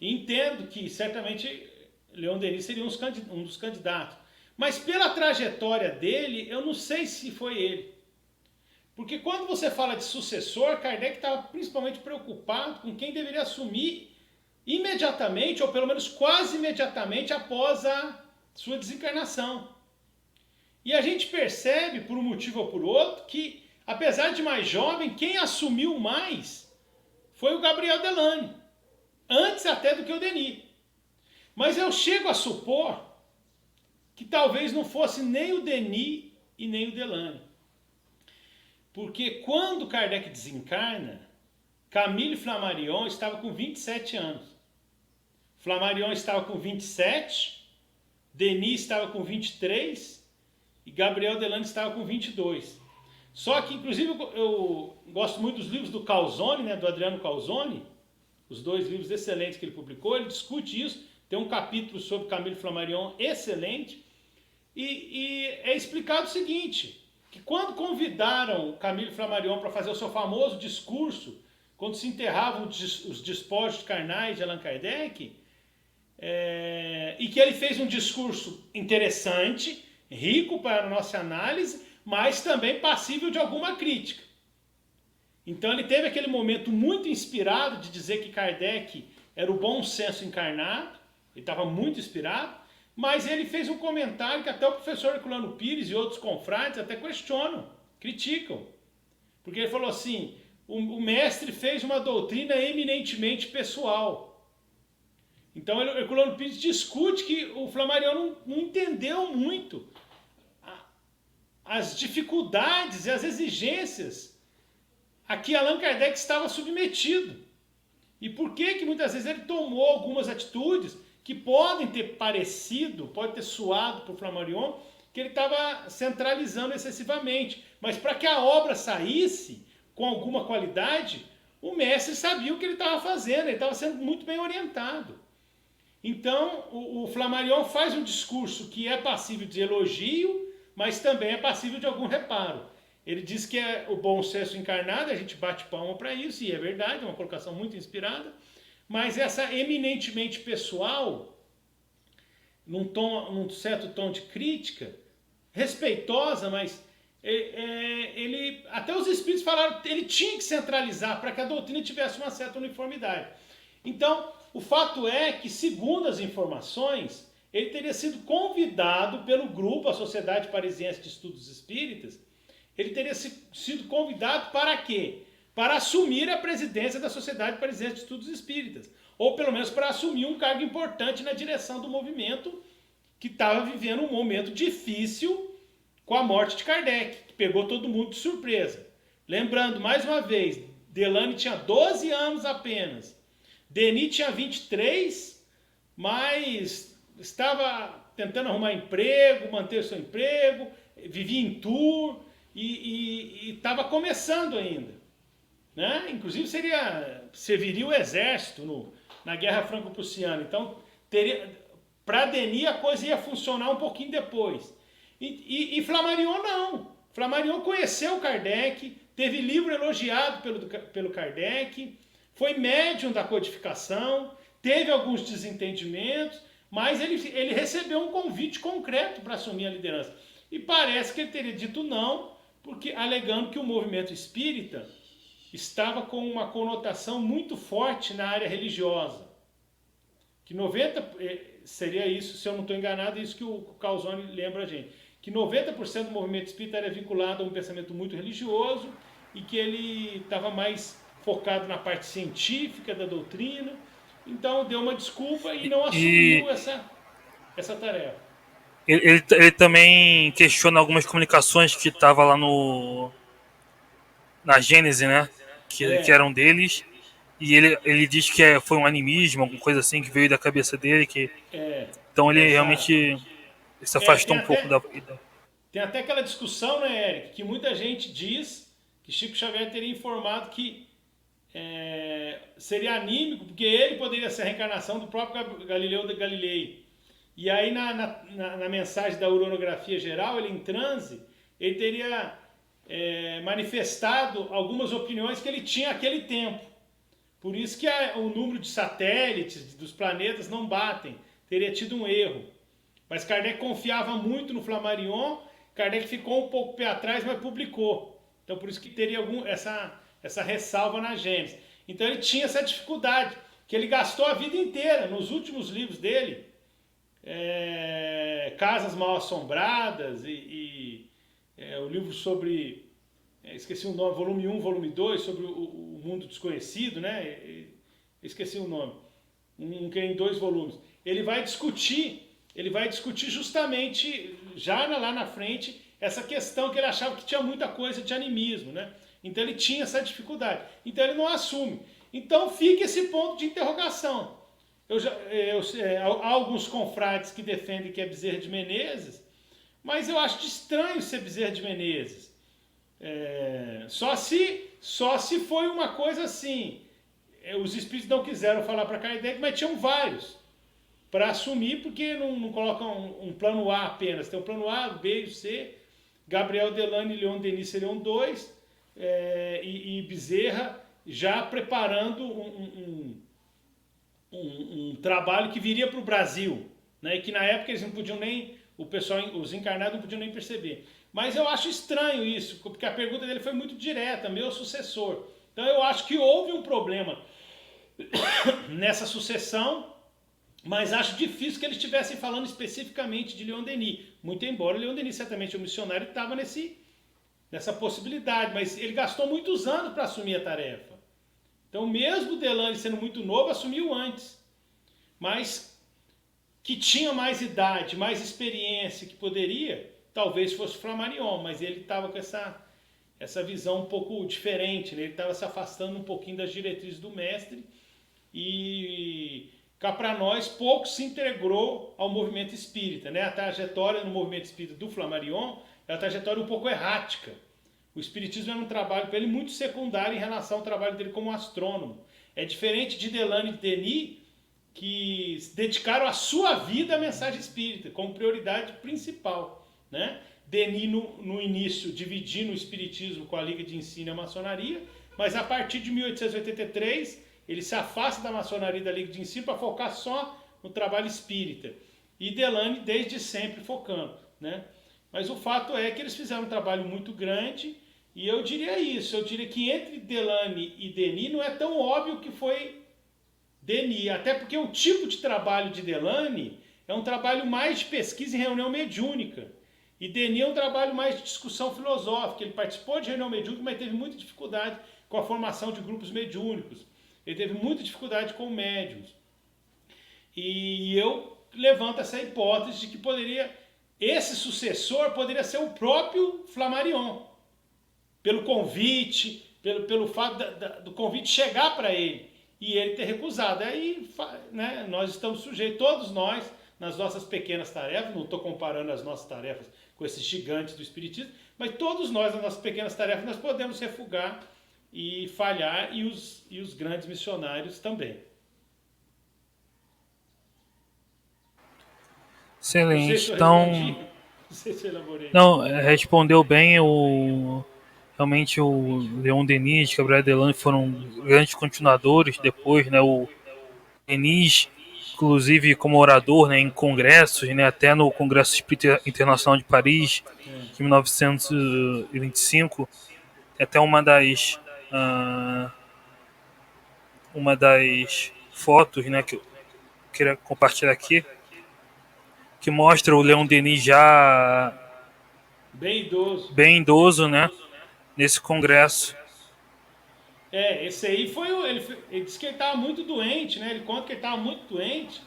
e entendo que certamente Leon Denis seria um dos candidatos. Mas pela trajetória dele, eu não sei se foi ele. Porque quando você fala de sucessor, Kardec estava principalmente preocupado com quem deveria assumir imediatamente, ou pelo menos quase imediatamente após a sua desencarnação. E a gente percebe, por um motivo ou por outro, que apesar de mais jovem, quem assumiu mais foi o Gabriel Delany, antes até do que o Denis. Mas eu chego a supor que talvez não fosse nem o Denis e nem o Delany. Porque quando Kardec desencarna, Camille Flammarion estava com 27 anos. Flammarion estava com 27, Denis estava com 23 e Gabriel Delany estava com 22. Só que, inclusive, eu gosto muito dos livros do Calzone, né, do Adriano Calzone, os 2 livros excelentes que ele publicou, ele discute isso, tem um capítulo sobre Camille Flammarion excelente, e é explicado o seguinte, que quando convidaram Camille Flammarion para fazer o seu famoso discurso, quando se enterravam os despojos carnais de Allan Kardec, e que ele fez um discurso interessante, rico para a nossa análise, mas também passível de alguma crítica. Então ele teve aquele momento muito inspirado de dizer que Kardec era o bom senso encarnado, ele estava muito inspirado, mas ele fez um comentário que até o professor Herculano Pires e outros confrades até questionam, criticam. Porque ele falou assim, o mestre fez uma doutrina eminentemente pessoal. Então o Herculano Pires discute que o Flammarion não entendeu muito as dificuldades e as exigências a que Allan Kardec estava submetido. E por que muitas vezes ele tomou algumas atitudes que podem ter parecido, pode ter suado para o Flammarion, que ele estava centralizando excessivamente. Mas para que a obra saísse com alguma qualidade, o mestre sabia o que ele estava fazendo, ele estava sendo muito bem orientado. Então, o Flammarion faz um discurso que é passível de elogio, mas também é passível de algum reparo. Ele diz que é o bom senso encarnado, a gente bate palma para isso, e é verdade, é uma colocação muito inspirada, mas essa eminentemente pessoal, num certo tom de crítica, respeitosa, mas ele até os espíritos falaram que ele tinha que centralizar para que a doutrina tivesse uma certa uniformidade. Então, o fato é que, segundo as informações, ele teria sido convidado pelo grupo, a Sociedade Parisiense de Estudos Espíritas, ele teria sido convidado para quê? Para assumir a presidência da Sociedade Parisiense de Estudos Espíritas, ou pelo menos para assumir um cargo importante na direção do movimento que estava vivendo um momento difícil com a morte de Kardec, que pegou todo mundo de surpresa. Lembrando, mais uma vez, Delany tinha 12 anos apenas, Denis tinha 23, mas estava tentando arrumar emprego, manter seu emprego, vivia em tour e estava começando ainda. Né? Inclusive serviria o exército na Guerra Franco-Prussiana. Então, para Denis a coisa ia funcionar um pouquinho depois. E Flammarion não. Flammarion conheceu Kardec, teve livro elogiado pelo Kardec, foi médium da codificação, teve alguns desentendimentos, mas ele recebeu um convite concreto para assumir a liderança. E parece que ele teria dito não, porque alegando que o movimento espírita estava com uma conotação muito forte na área religiosa. Que 90%, seria isso, se eu não estou enganado, é isso que o Calzone lembra a gente, que 90% do movimento espírita era vinculado a um pensamento muito religioso e que ele estava mais focado na parte científica da doutrina. Então deu uma desculpa e não assumiu essa tarefa. Ele também questiona algumas comunicações que estavam lá na Gênese, né? Que eram deles. E ele diz que foi um animismo, alguma coisa assim, que veio da cabeça dele. Então ele realmente se afastou um pouco da vida. Tem até aquela discussão, né, Eric, que muita gente diz que Chico Xavier teria informado que seria anímico, porque ele poderia ser a reencarnação do próprio Galileu Galilei. E aí na mensagem da uranografia geral, ele em transe, ele teria manifestado algumas opiniões que ele tinha naquele tempo. Por isso que o número de satélites dos planetas não batem, teria tido um erro. Mas Kardec confiava muito no Flammarion, Kardec ficou um pouco pé atrás, mas publicou. Então por isso que teria essa ressalva na Gênesis. Então ele tinha essa dificuldade, que ele gastou a vida inteira, nos últimos livros dele, Casas Mal Assombradas e o livro sobre, esqueci o nome, volume 1, volume 2, sobre o mundo desconhecido, né? Esqueci o nome, que é em 2 volumes. Ele vai discutir justamente, já lá na frente, essa questão que ele achava que tinha muita coisa de animismo, né? Então ele tinha essa dificuldade. Então ele não assume. Então fica esse ponto de interrogação. Há alguns confrades que defendem que é Bezerra de Menezes, mas eu acho estranho ser Bezerra de Menezes. Só se foi uma coisa assim. Os espíritos não quiseram falar para Kardec, mas tinham vários para assumir, porque não colocam um plano A apenas. Tem o plano A, B e o C. Gabriel Delany e Leon Denis seriam 2, e Bezerra já preparando um trabalho que viria para o Brasil, né? E que na época eles não podiam nem, os encarnados não podiam nem perceber. Mas eu acho estranho isso, porque a pergunta dele foi muito direta, meu sucessor. Então eu acho que houve um problema nessa sucessão, mas acho difícil que eles estivessem falando especificamente de Leon Denis, muito embora Leon Denis certamente o missionário estava nessa possibilidade, mas ele gastou muitos anos para assumir a tarefa. Então mesmo Delany sendo muito novo, assumiu antes, mas que tinha mais idade, mais experiência, que poderia, talvez fosse Flammarion, mas ele estava com essa visão um pouco diferente, né? Ele estava se afastando um pouquinho das diretrizes do mestre, e cá para nós, pouco se integrou ao movimento espírita, né? A trajetória no movimento espírita do Flammarion é uma trajetória um pouco errática. O espiritismo era um trabalho para ele muito secundário em relação ao trabalho dele como astrônomo. É diferente de Delane e Denis, que dedicaram a sua vida à mensagem espírita, como prioridade principal, né? Denis, no início, dividindo o espiritismo com a Liga de Ensino e a maçonaria, mas a partir de 1883, ele se afasta da maçonaria e da Liga de Ensino para focar só no trabalho espírita. E Delane, desde sempre, focando, né? Mas o fato é que eles fizeram um trabalho muito grande, e eu diria isso, eu diria que entre Delane e Denis não é tão óbvio que foi Denis, até porque o tipo de trabalho de Delane é um trabalho mais de pesquisa em reunião mediúnica. E Denis é um trabalho mais de discussão filosófica. Ele participou de reunião mediúnica, mas teve muita dificuldade com a formação de grupos mediúnicos. Ele teve muita dificuldade com médiums. E eu levanto essa hipótese de que esse sucessor poderia ser o próprio Flammarion. Pelo convite, pelo fato do convite chegar para ele. E ele ter recusado. Aí, né, nós estamos sujeitos, todos nós, nas nossas pequenas tarefas, não estou comparando as nossas tarefas com esses gigantes do espiritismo, mas todos nós, nas nossas pequenas tarefas, nós podemos refugar e falhar, e os grandes missionários também. Excelente. Então, não sei se eu elaborei. Não, respondeu bem. Realmente o Leon Denis e Gabriel Delane foram grandes continuadores depois, né? O Denis, inclusive como orador, né, em congressos, né, até no Congresso Espírita Internacional de Paris, em 1925, até uma das fotos, né, que eu queria compartilhar aqui, que mostra o Leon Denis já bem idoso, né, nesse congresso. Esse aí ele disse que ele estava muito doente, né? Ele conta que ele estava muito doente.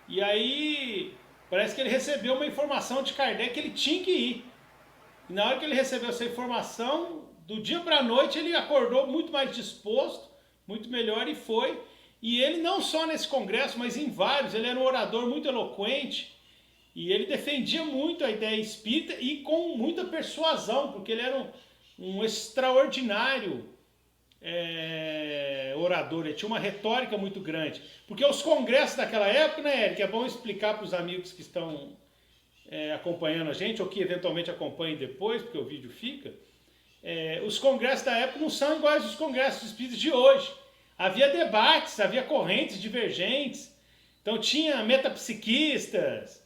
E aí parece que ele recebeu uma informação de Kardec que ele tinha que ir. E na hora que ele recebeu essa informação, do dia para a noite ele acordou muito mais disposto, muito melhor, e foi. E ele não só nesse congresso, mas em vários, ele era um orador muito eloquente. E ele defendia muito a ideia espírita e com muita persuasão, porque ele era um extraordinário orador, ele tinha uma retórica muito grande. Porque os congressos daquela época, né, Eric, é bom explicar para os amigos que estão acompanhando a gente, ou que eventualmente acompanhem depois, porque o vídeo fica, os congressos da época não são iguais aos congressos espíritas de hoje. Havia debates, havia correntes divergentes, então tinha metapsiquistas,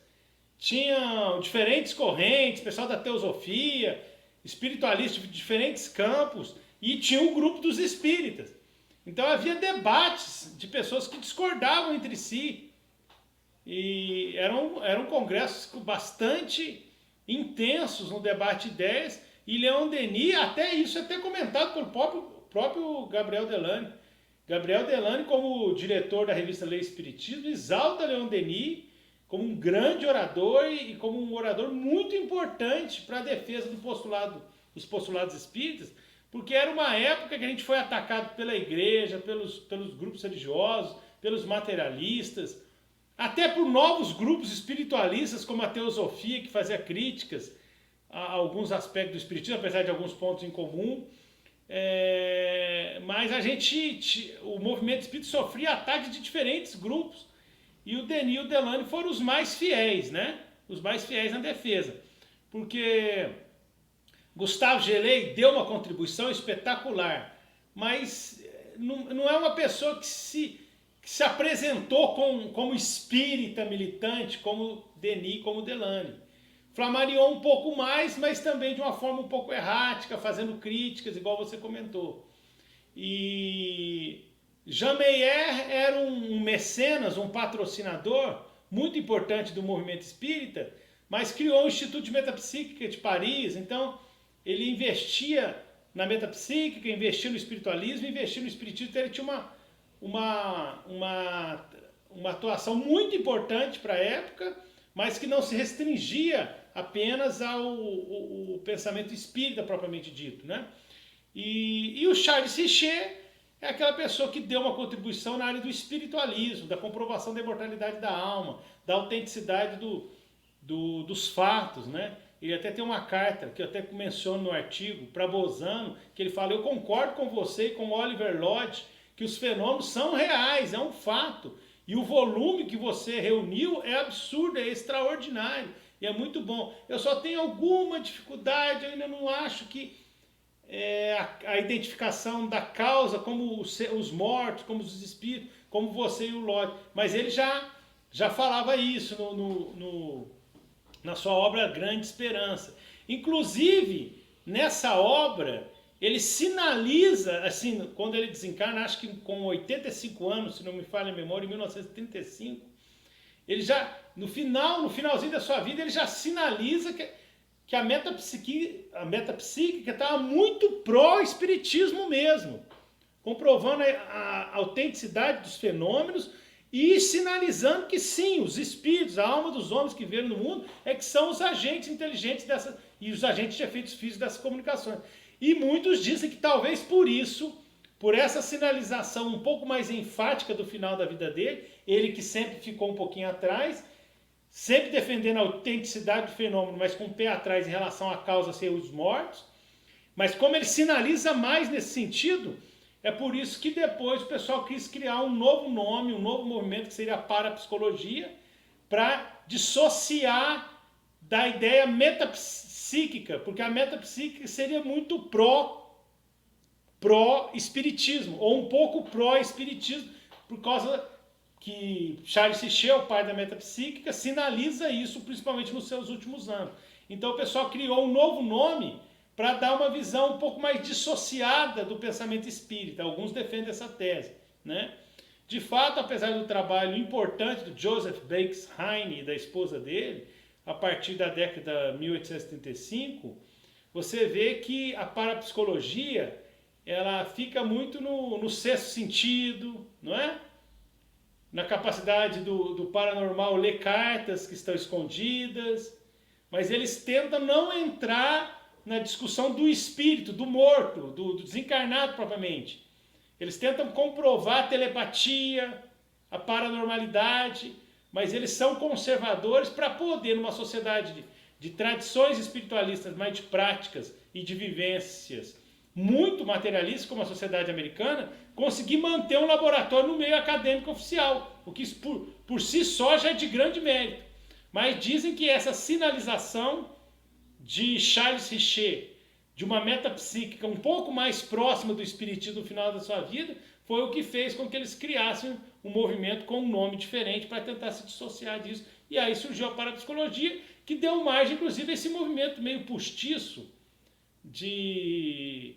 tinham diferentes correntes, pessoal da teosofia, espiritualistas de diferentes campos, e tinha um grupo dos espíritas. Então havia debates de pessoas que discordavam entre si. E eram congressos bastante intensos no debate de ideias. E Leon Denis, até isso é até comentado pelo próprio Gabriel Delane. Gabriel Delane, como diretor da revista Lei e Espiritismo, exalta Leon Denis como um grande orador e como um orador muito importante para a defesa dos postulados espíritas, porque era uma época que a gente foi atacado pela igreja, pelos grupos religiosos, pelos materialistas, até por novos grupos espiritualistas como a teosofia, que fazia críticas a alguns aspectos do espiritismo, apesar de alguns pontos em comum. Mas o movimento espírita sofria ataques de diferentes grupos, e o Denis e o Delane foram os mais fiéis, né? Os mais fiéis na defesa, porque Gustave Gelei deu uma contribuição espetacular, mas não é uma pessoa que se apresentou como espírita militante, como Denis, como Delane. Flammarion um pouco mais, mas também de uma forma um pouco errática, fazendo críticas, igual você comentou. E Jean Meyer era um mecenas, um patrocinador muito importante do movimento espírita, mas criou o Instituto de Metapsíquica de Paris. Então ele investia na metapsíquica, investia no espiritualismo, investia no espiritismo. Então ele tinha uma atuação muito importante para a época, mas que não se restringia apenas ao pensamento espírita propriamente dito, né? E o Charles Richer é aquela pessoa que deu uma contribuição na área do espiritualismo, da comprovação da imortalidade da alma, da autenticidade dos fatos, né? Ele até tem uma carta, que eu até menciono no artigo, para Bozano, que ele fala: eu concordo com você e com Oliver Lodge, que os fenômenos são reais, é um fato. E o volume que você reuniu é absurdo, é extraordinário, e é muito bom. Eu só tenho alguma dificuldade, eu ainda não acho que a identificação da causa, como os mortos, como os espíritos, como você e o Lodge. Mas ele já falava isso na sua obra Grande Esperança. Inclusive, nessa obra, ele sinaliza, assim, quando ele desencarna, acho que com 85 anos, se não me falha a memória, em 1935, ele já, no finalzinho da sua vida, ele já sinaliza que a metapsíquica estava muito pró-espiritismo mesmo, comprovando a autenticidade dos fenômenos e sinalizando que sim, os espíritos, a alma dos homens que vivem no mundo, é que são os agentes inteligentes e os agentes de efeitos físicos dessas comunicações. E muitos dizem que talvez por isso, por essa sinalização um pouco mais enfática do final da vida dele, ele que sempre ficou um pouquinho atrás, sempre defendendo a autenticidade do fenômeno, mas com o pé atrás em relação à causa ser os mortos, mas como ele sinaliza mais nesse sentido, é por isso que depois o pessoal quis criar um novo nome, um novo movimento que seria a parapsicologia, para dissociar da ideia metapsíquica, porque a metapsíquica seria muito pró-espiritismo, ou um pouco pró-espiritismo, por causa que Charles Richer, o pai da metapsíquica, sinaliza isso principalmente nos seus últimos anos. Então o pessoal criou um novo nome para dar uma visão um pouco mais dissociada do pensamento espírita. Alguns defendem essa tese, né? De fato, apesar do trabalho importante do Joseph Bakes Heine e da esposa dele, a partir da década de 1875, você vê que a parapsicologia ela fica muito no sexto sentido, não é? Na capacidade do paranormal ler cartas que estão escondidas, mas eles tentam não entrar na discussão do espírito, do morto, do desencarnado propriamente. Eles tentam comprovar a telepatia, a paranormalidade, mas eles são conservadores para poder, numa sociedade de tradições espiritualistas, mais de práticas e de vivências muito materialistas, como a sociedade americana, conseguir manter um laboratório no meio acadêmico oficial, o que por si só já é de grande mérito. Mas dizem que essa sinalização de Charles Richer, de uma metapsíquica um pouco mais próxima do espiritismo no final da sua vida, foi o que fez com que eles criassem um movimento com um nome diferente para tentar se dissociar disso. E aí surgiu a parapsicologia, que deu margem, inclusive, a esse movimento meio postiço de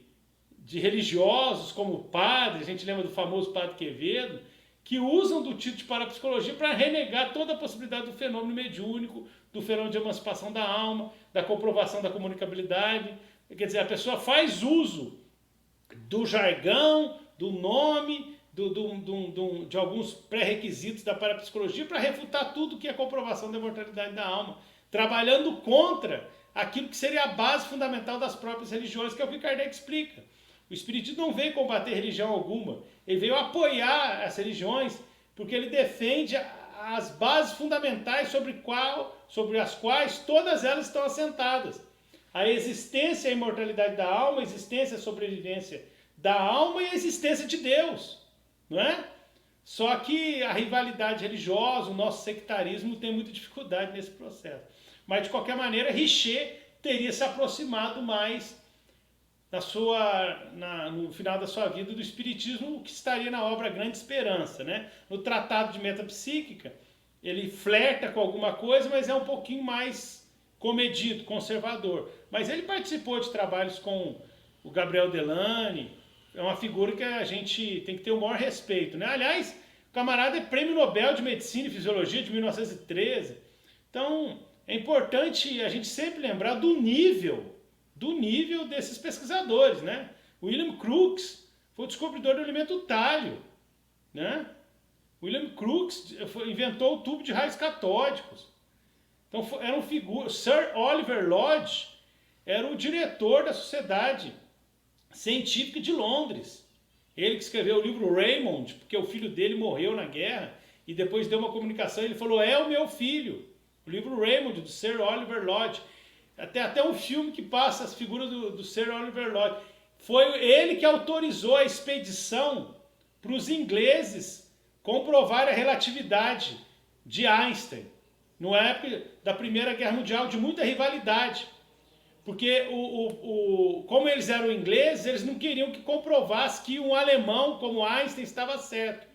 religiosos, como padres, a gente lembra do famoso Padre Quevedo, que usam do título de parapsicologia para renegar toda a possibilidade do fenômeno mediúnico, do fenômeno de emancipação da alma, da comprovação da comunicabilidade. Quer dizer, a pessoa faz uso do jargão, do nome, de alguns pré-requisitos da parapsicologia para refutar tudo que é comprovação da imortalidade da alma, trabalhando contra aquilo que seria a base fundamental das próprias religiões, que é o que Kardec explica. O Espiritismo não veio combater religião alguma, ele veio apoiar as religiões, porque ele defende as bases fundamentais sobre as quais todas elas estão assentadas. A existência e a imortalidade da alma, a existência e a sobrevivência da alma e a existência de Deus, não é? Só que a rivalidade religiosa, o nosso sectarismo tem muita dificuldade nesse processo. Mas, de qualquer maneira, Richer teria se aproximado mais no final da sua vida do espiritismo, o que estaria na obra Grande Esperança, né? No Tratado de Metapsíquica, ele flerta com alguma coisa, mas é um pouquinho mais comedido, conservador. Mas ele participou de trabalhos com o Gabriel Delany, é uma figura que a gente tem que ter o maior respeito, né? Aliás, o camarada é Prêmio Nobel de Medicina e Fisiologia de 1913. Então, é importante a gente sempre lembrar do nível desses pesquisadores, né? William Crookes foi o descobridor do elemento talho, né? William Crookes inventou o tubo de raios catódicos. Então era um figura. Sir Oliver Lodge era o diretor da Sociedade Científica de Londres. ele que escreveu o livro Raymond, porque o filho dele morreu na guerra, e depois deu uma comunicação, ele falou, é o meu filho. O livro Raymond, do Sir Oliver Lodge. Até um filme que passa as figuras do Sir Oliver Lodge. Foi ele que autorizou a expedição para os ingleses comprovar a relatividade de Einstein. Na época da Primeira Guerra Mundial, de muita rivalidade. Porque como eles eram ingleses, eles não queriam que comprovasse que um alemão como Einstein estava certo.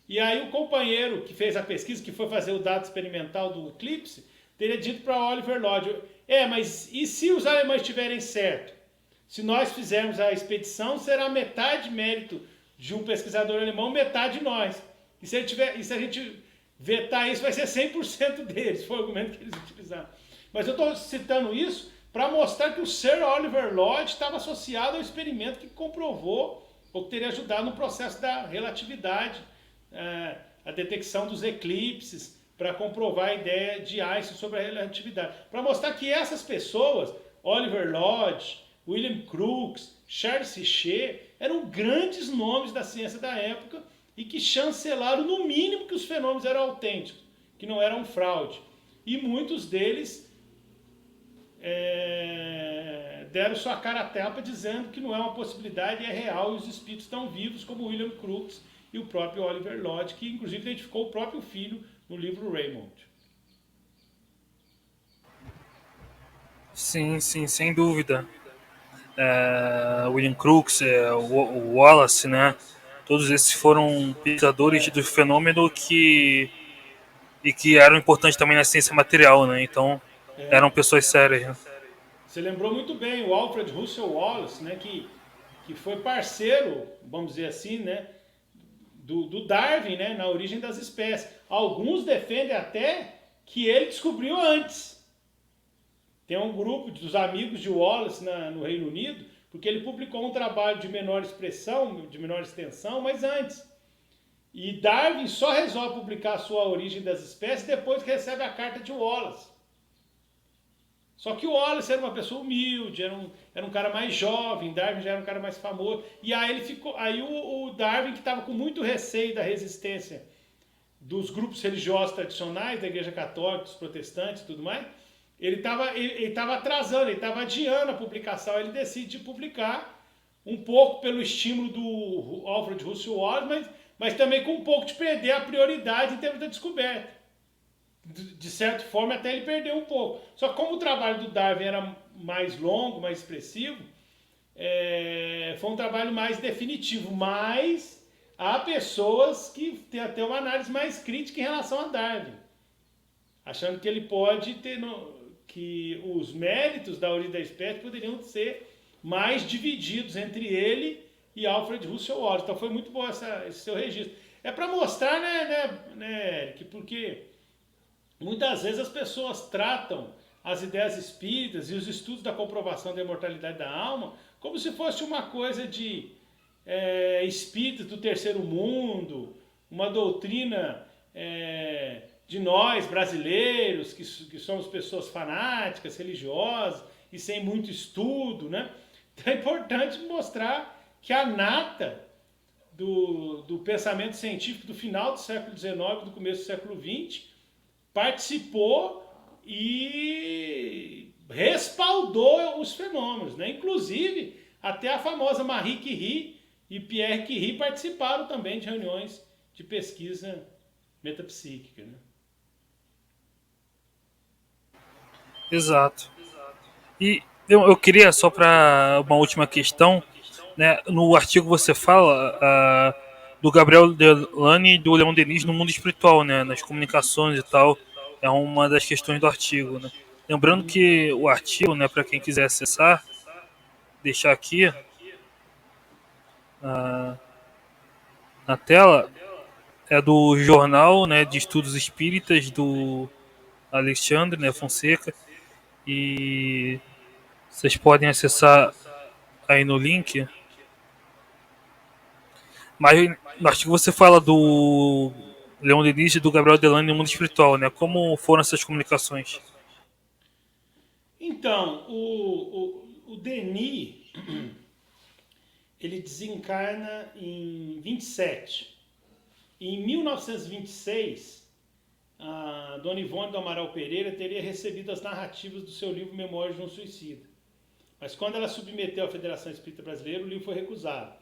E aí o companheiro que fez a pesquisa, que foi fazer o dado experimental do eclipse, teria dito para Oliver Lodge, mas e se os alemães estiverem certo? Se nós fizermos a expedição, será metade mérito de um pesquisador alemão, metade nós. E se a gente vetar isso, vai ser 100% deles. Foi o argumento que eles utilizaram. Mas eu estou citando isso para mostrar que o Sir Oliver Lodge estava associado ao experimento que comprovou, ou que teria ajudado no processo da relatividade, a detecção dos eclipses, para comprovar a ideia de Einstein sobre a relatividade. Para mostrar que essas pessoas, Oliver Lodge, William Crookes, Charles Richet, eram grandes nomes da ciência da época e que chancelaram, no mínimo, que os fenômenos eram autênticos, que não eram fraude. E muitos deles deram sua cara a tapa dizendo que não é uma possibilidade, é real e os espíritos estão vivos, como William Crookes e o próprio Oliver Lodge, que inclusive identificou o próprio filho no livro Raymond. Sim, sim, sem dúvida. William Crookes, o Wallace, né? Todos esses foram pesquisadores do fenômeno que eram importantes também na ciência material, né? Então eram pessoas sérias. Né? Você lembrou muito bem o Alfred Russel Wallace, né? Que foi parceiro, vamos dizer assim, né? Do Darwin, né? Na origem das espécies. Alguns defendem até que ele descobriu antes. Tem um grupo dos amigos de Wallace no Reino Unido, porque ele publicou um trabalho de menor expressão, de menor extensão, mas antes. E Darwin só resolve publicar a sua origem das espécies depois que recebe a carta de Wallace. Só que o Wallace era uma pessoa humilde, era um cara mais jovem, Darwin já era um cara mais famoso. E aí o Darwin, que estava com muito receio da resistência dos grupos religiosos tradicionais, da Igreja Católica, dos protestantes e tudo mais, ele estava atrasando, ele estava adiando a publicação. Ele decide publicar, um pouco pelo estímulo do Alfred Russel Wallace, mas também com um pouco de perder a prioridade em termos da descoberta. De certa forma, até ele perdeu um pouco. Só que como o trabalho do Darwin era mais longo, mais expressivo, foi um trabalho mais definitivo. Mas há pessoas que têm até uma análise mais crítica em relação a Darwin, achando que ele pode ter... que os méritos da origem da espécie poderiam ser mais divididos entre ele e Alfred Russel Wallace. Então foi muito bom esse seu registro. É para mostrar, né, Eric, porque muitas vezes as pessoas tratam as ideias espíritas e os estudos da comprovação da imortalidade da alma como se fosse uma coisa de espíritos do terceiro mundo, uma doutrina... de nós, brasileiros, que somos pessoas fanáticas, religiosas e sem muito estudo, né? Então é importante mostrar que a nata do pensamento científico do final do século XIX, do começo do século XX, participou e respaldou os fenômenos, né? Inclusive, até a famosa Marie Curie e Pierre Curie participaram também de reuniões de pesquisa metapsíquica, né? Exato. E eu queria, só para uma última questão, né, no artigo você fala do Gabriel Delany e do Leon Denis no mundo espiritual, né, nas comunicações e tal. É uma das questões do artigo. Né? Lembrando que o artigo, né, para quem quiser acessar, deixar aqui na tela, é do Jornal, né, de Estudos Espíritas do Alexandre, né, Fonseca. E vocês podem acessar aí no link. Mas no artigo você fala do Leon Denis e do Gabriel Delany no mundo espiritual, né? Como foram essas comunicações? Então, o Denis, ele desencarna em 27. E em 1926, a Dona Ivone do Amaral Pereira teria recebido as narrativas do seu livro Memórias de um Suicida. Mas quando ela submeteu à Federação Espírita Brasileira, o livro foi recusado.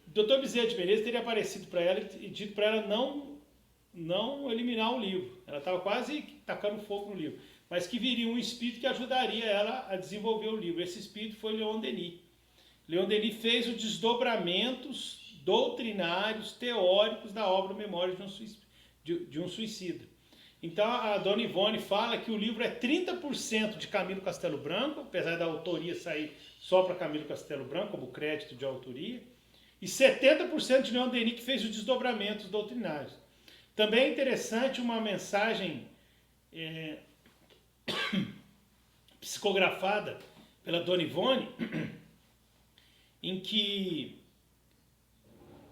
O Dr. Bezerra de Menezes teria aparecido para ela e dito para ela não eliminar o livro. Ela estava quase tacando fogo no livro. Mas que viria um espírito que ajudaria ela a desenvolver o livro. Esse espírito foi Leon Denis. Leon Denis fez os desdobramentos doutrinários, teóricos da obra Memórias de um Suicida. Então a Dona Ivone fala que o livro é 30% de Camilo Castelo Branco, apesar da autoria sair só para Camilo Castelo Branco, como crédito de autoria, e 70% de Leon Denis, que fez os desdobramentos doutrinários. Também é interessante uma mensagem psicografada pela Dona Ivone, em que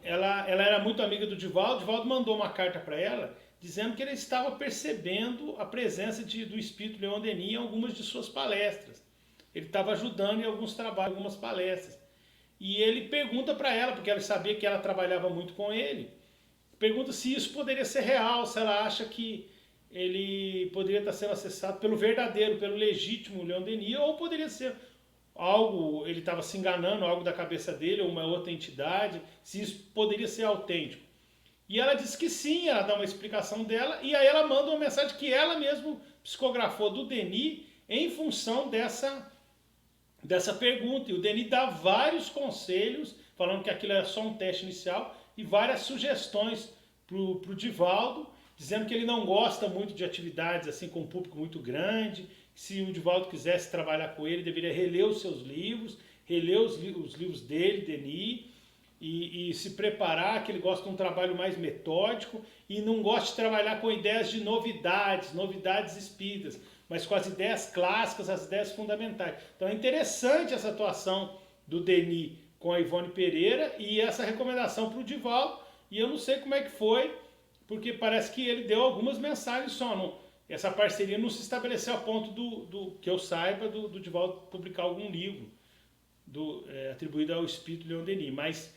ela era muito amiga do Divaldo. Divaldo mandou uma carta para ela dizendo que ele estava percebendo a presença do espírito Leon Denis em algumas de suas palestras. Ele estava ajudando em alguns trabalhos, algumas palestras. E ele pergunta para ela, porque ele sabia que ela trabalhava muito com ele, pergunta se isso poderia ser real, se ela acha que ele poderia estar sendo acessado pelo verdadeiro, pelo legítimo Leon Denis, ou poderia ser algo, ele estava se enganando, algo da cabeça dele, ou uma outra entidade, se isso poderia ser autêntico. E ela disse que sim, ela dá uma explicação dela, e aí ela manda uma mensagem que ela mesma psicografou do Denis em função dessa pergunta. E o Denis dá vários conselhos, falando que aquilo era só um teste inicial, e várias sugestões para o Divaldo, dizendo que ele não gosta muito de atividades assim com um público muito grande. Se o Divaldo quisesse trabalhar com ele, deveria reler os seus livros, reler os livros dele, Denis, e se preparar, que ele gosta de um trabalho mais metódico e não gosta de trabalhar com ideias de novidades espíritas, mas com as ideias clássicas, as ideias fundamentais. Então é interessante essa atuação do Denis com a Ivone Pereira e essa recomendação para o Divaldo, e eu não sei como é que foi, porque parece que ele deu algumas mensagens só, essa parceria não se estabeleceu a ponto do que eu saiba do Divaldo publicar algum livro atribuído ao espírito Leon Denis, mas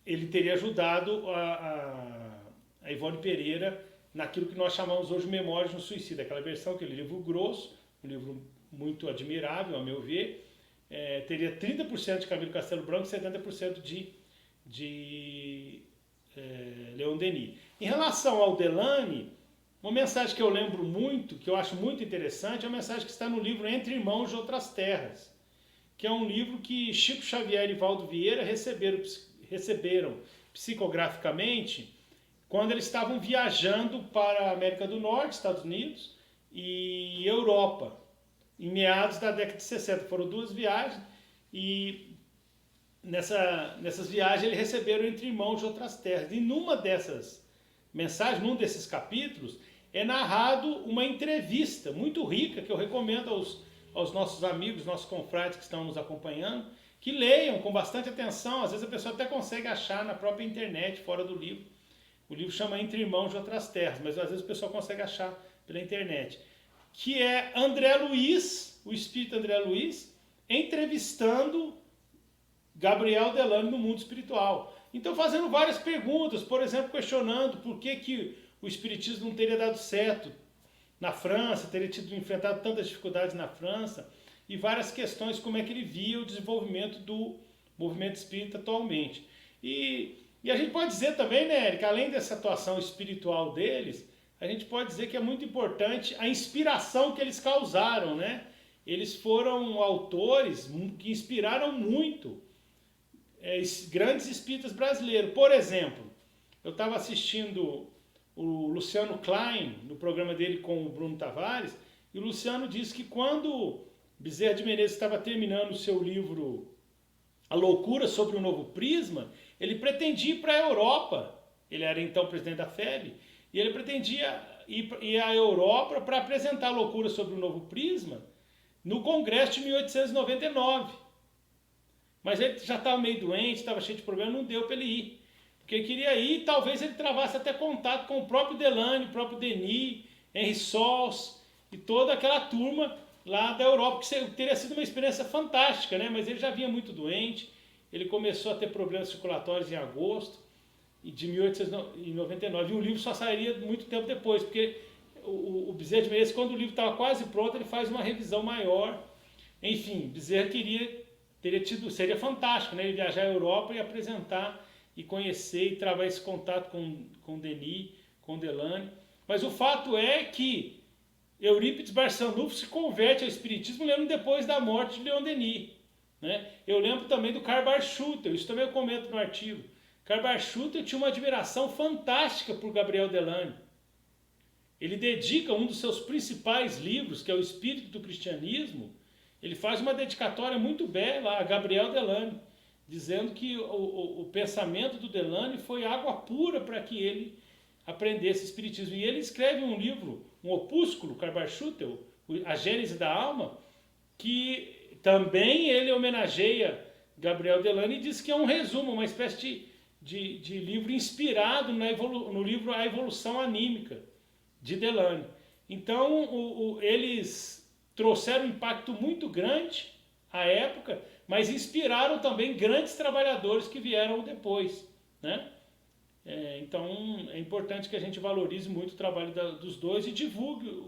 ele teria ajudado a Ivone Pereira naquilo que nós chamamos hoje de Memórias de um Suicida, aquela versão, aquele livro grosso, um livro muito admirável, a meu ver, teria 30% de Camilo Castelo Branco e 70% de Leon Denis. Em relação ao Delany, uma mensagem que eu lembro muito, que eu acho muito interessante, é a mensagem que está no livro Entre Irmãos de Outras Terras, que é um livro que Chico Xavier e Valdo Vieira receberam psicograficamente quando eles estavam viajando para a América do Norte, Estados Unidos e Europa, em meados da década de 60. Foram 2 viagens e nessas viagens eles receberam Entre Irmãos de Outras Terras. E numa dessas mensagens, num desses capítulos, é narrado uma entrevista muito rica, que eu recomendo aos nossos amigos, nossos confrades que estão nos acompanhando, que leiam com bastante atenção. Às vezes a pessoa até consegue achar na própria internet, fora do livro. O livro chama Entre Irmãos de Outras Terras, mas às vezes a pessoa consegue achar pela internet. Que é André Luiz, o espírito André Luiz, entrevistando Gabriel Delany no mundo espiritual. Então fazendo várias perguntas, por exemplo, questionando por que o espiritismo não teria dado certo na França, teria enfrentado tantas dificuldades na França, e várias questões como é que ele via o desenvolvimento do movimento espírita atualmente. E a gente pode dizer também, né, Érica, além dessa atuação espiritual deles, a gente pode dizer que é muito importante a inspiração que eles causaram, né? Eles foram autores que inspiraram muito grandes espíritas brasileiros. Por exemplo, eu estava assistindo o Luciano Klein, no programa dele com o Bruno Tavares, e o Luciano disse que quando Bezerra de Menezes estava terminando o seu livro A Loucura sobre o Novo Prisma, ele pretendia ir para a Europa. Ele era então presidente da FEB, e ele pretendia ir à Europa para apresentar A Loucura sobre o Novo Prisma no Congresso de 1899. Mas ele já estava meio doente, estava cheio de problemas, não deu para ele ir. Porque ele queria ir, talvez ele travasse até contato com o próprio Delany, o próprio Denis, Henri Sols e toda aquela turma lá da Europa, que teria sido uma experiência fantástica, né? Mas ele já vinha muito doente, ele começou a ter problemas circulatórios em agosto de 1899, e o livro só sairia muito tempo depois, porque o Bezerra de Menezes, quando o livro estava quase pronto, ele faz uma revisão maior. Enfim, Bezerra seria fantástico, né? Ele viajar à Europa e apresentar e conhecer e travar esse contato com Denis, com Delane. Mas o fato é que Eurípides Barçanufo se converte ao espiritismo lendo depois da morte de Leon Denis, né? Eu lembro também do Karl Bartschutter, isso também eu comento no artigo. Karl Bartschutter tinha uma admiração fantástica por Gabriel Delane. Ele dedica um dos seus principais livros, que é o Espírito do Cristianismo, ele faz uma dedicatória muito bela a Gabriel Delane, dizendo que o pensamento do Delane foi água pura para que ele aprendesse espiritismo. E ele escreve um livro, um opúsculo, Karl Bartschutter, A Gênese da Alma, que também ele homenageia Gabriel Delane e diz que é um resumo, uma espécie de livro inspirado no livro A Evolução Anímica, de Delane. Então, eles trouxeram um impacto muito grande à época, mas inspiraram também grandes trabalhadores que vieram depois, né? Então, é importante que a gente valorize muito o trabalho dos dois e divulgue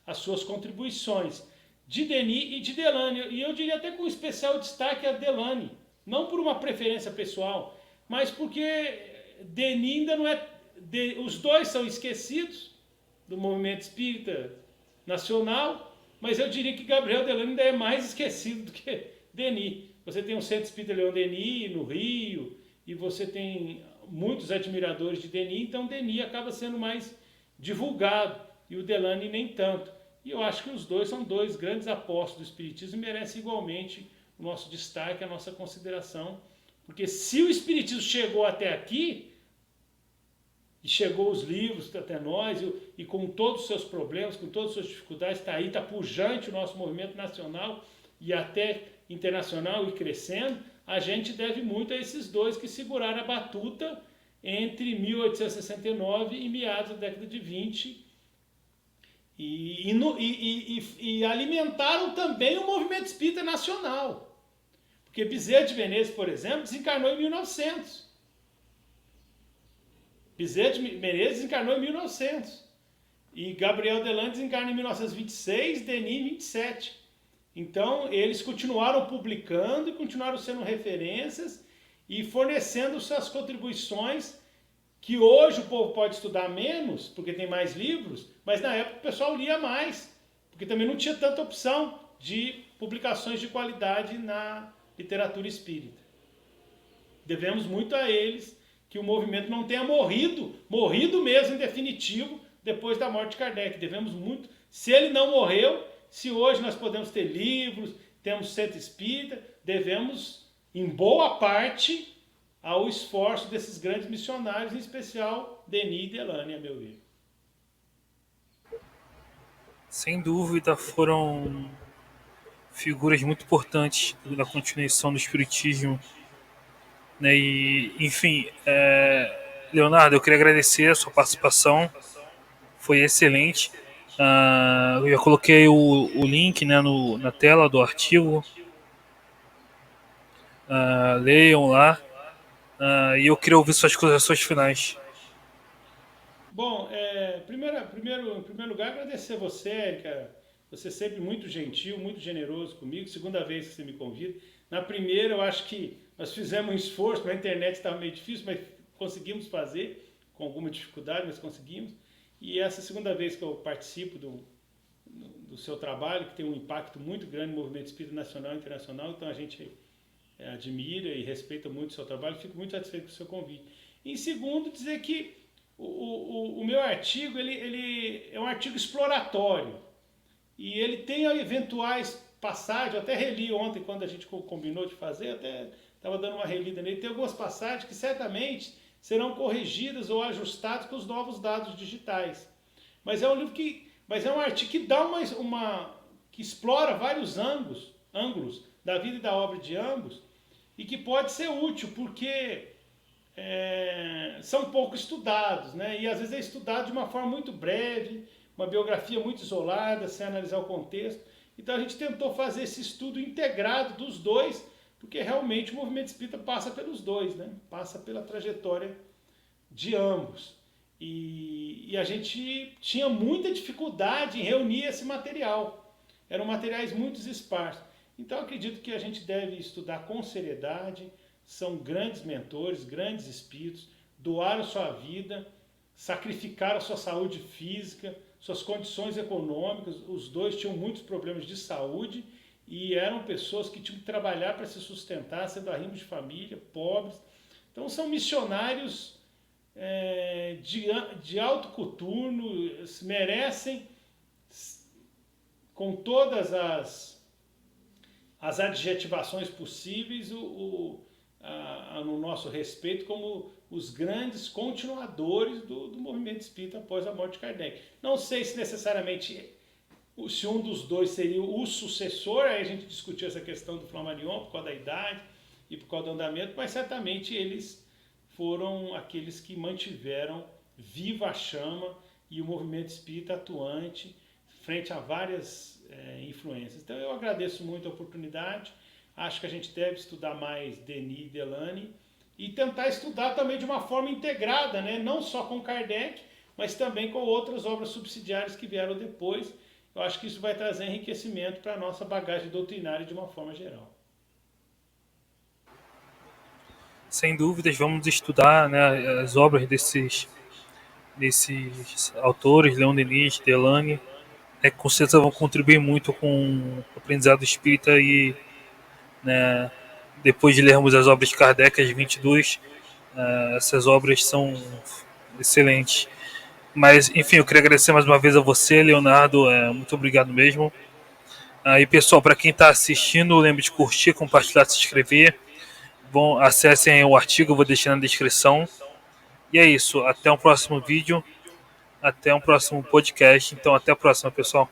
as suas contribuições de Denis e de Delane. E eu diria até com especial destaque a Delane, não por uma preferência pessoal, mas porque Denis ainda não é... Os dois são esquecidos do movimento espírita nacional, mas eu diria que Gabriel Delane ainda é mais esquecido do que Denis. Você tem o Centro Espírita Leon Denis no Rio, e você tem muitos admiradores de Denis, então Denis acaba sendo mais divulgado, e o Delane nem tanto. E eu acho que os dois são dois grandes apóstolos do Espiritismo e merecem igualmente o nosso destaque, a nossa consideração, porque se o Espiritismo chegou até aqui, e chegou os livros até nós, e com todos os seus problemas, com todas as suas dificuldades, está aí, está pujante o nosso movimento nacional e até internacional e crescendo, a gente deve muito a esses dois que seguraram a batuta entre 1869 e meados da década de 20 e alimentaram também o movimento espírita nacional. Porque Bezerra de Menezes, por exemplo, desencarnou em 1900. Bezerra de Menezes desencarnou em 1900. E Gabriel Delane desencarna em 1926, Denis em 27. Então, eles continuaram publicando e continuaram sendo referências e fornecendo suas contribuições, que hoje o povo pode estudar menos, porque tem mais livros, mas na época o pessoal lia mais, porque também não tinha tanta opção de publicações de qualidade na literatura espírita. Devemos muito a eles que o movimento não tenha morrido mesmo em definitivo, depois da morte de Kardec. Devemos muito, se ele não morreu, se hoje nós podemos ter livros, temos centro espírita, devemos, em boa parte, ao esforço desses grandes missionários, em especial Denis e Delane, a meu ver. Sem dúvida, foram figuras muito importantes na continuação do Espiritismo, né? E, enfim, Leonardo, eu queria agradecer a sua participação, foi excelente. Eu já coloquei o link, né, na tela do artigo. Leiam lá. E eu queria ouvir suas considerações finais. Bom, em primeiro lugar, agradecer a você, Érica. Você é sempre muito gentil, muito generoso comigo. Segunda vez que você me convida. Na primeira, eu acho que nós fizemos um esforço, a internet estava meio difícil, mas conseguimos fazer, com alguma dificuldade, mas conseguimos. E essa segunda vez que eu participo do seu trabalho, que tem um impacto muito grande no movimento espírita nacional e internacional, então a gente admira e respeita muito o seu trabalho, fico muito satisfeito com o seu convite. Em segundo, dizer que o meu artigo ele é um artigo exploratório, e ele tem eventuais passagens, eu até reli ontem quando a gente combinou de fazer, até estava dando uma relida nele, tem algumas passagens que certamente serão corrigidas ou ajustadas com os novos dados digitais. Mas é um livro mas é um artigo que dá que explora vários ângulos da vida e da obra de ambos, e que pode ser útil, porque são pouco estudados, né? E às vezes é estudado de uma forma muito breve, uma biografia muito isolada, sem analisar o contexto. Então a gente tentou fazer esse estudo integrado dos dois, porque realmente o movimento espírita passa pelos dois, né? Passa pela trajetória de ambos. E a gente tinha muita dificuldade em reunir esse material. Eram materiais muito esparsos. Então acredito que a gente deve estudar com seriedade. São grandes mentores, grandes espíritos, doaram sua vida, sacrificaram sua saúde física, suas condições econômicas. Os dois tinham muitos problemas de saúde e eram pessoas que tinham que trabalhar para se sustentar, sendo arrimos de família, pobres. Então são missionários de alto coturno, merecem, com todas as adjetivações possíveis, no nosso respeito, como os grandes continuadores do movimento espírita após a morte de Kardec. Não sei se necessariamente se um dos dois seria o sucessor, aí a gente discutiu essa questão do Flammarion por causa da idade e por causa do andamento, mas certamente eles foram aqueles que mantiveram viva a chama e o movimento espírita atuante frente a várias influências. Então eu agradeço muito a oportunidade, acho que a gente deve estudar mais Denis e Delany e tentar estudar também de uma forma integrada, né? Não só com Kardec, mas também com outras obras subsidiárias que vieram depois. Eu acho que isso vai trazer enriquecimento para a nossa bagagem doutrinária de uma forma geral. Sem dúvidas, vamos estudar, né, as obras desses autores, Leon Denis, Delany, que com certeza vão contribuir muito com o aprendizado espírita e, né, depois de lermos as obras de Kardec, as 22, essas obras são excelentes. Mas, enfim, eu queria agradecer mais uma vez a você, Leonardo, muito obrigado mesmo. E pessoal, para quem está assistindo, lembre de curtir, compartilhar, se inscrever. Bom, acessem o artigo, eu vou deixar na descrição. E é isso, até um próximo vídeo, até um próximo podcast. Então, até a próxima, pessoal.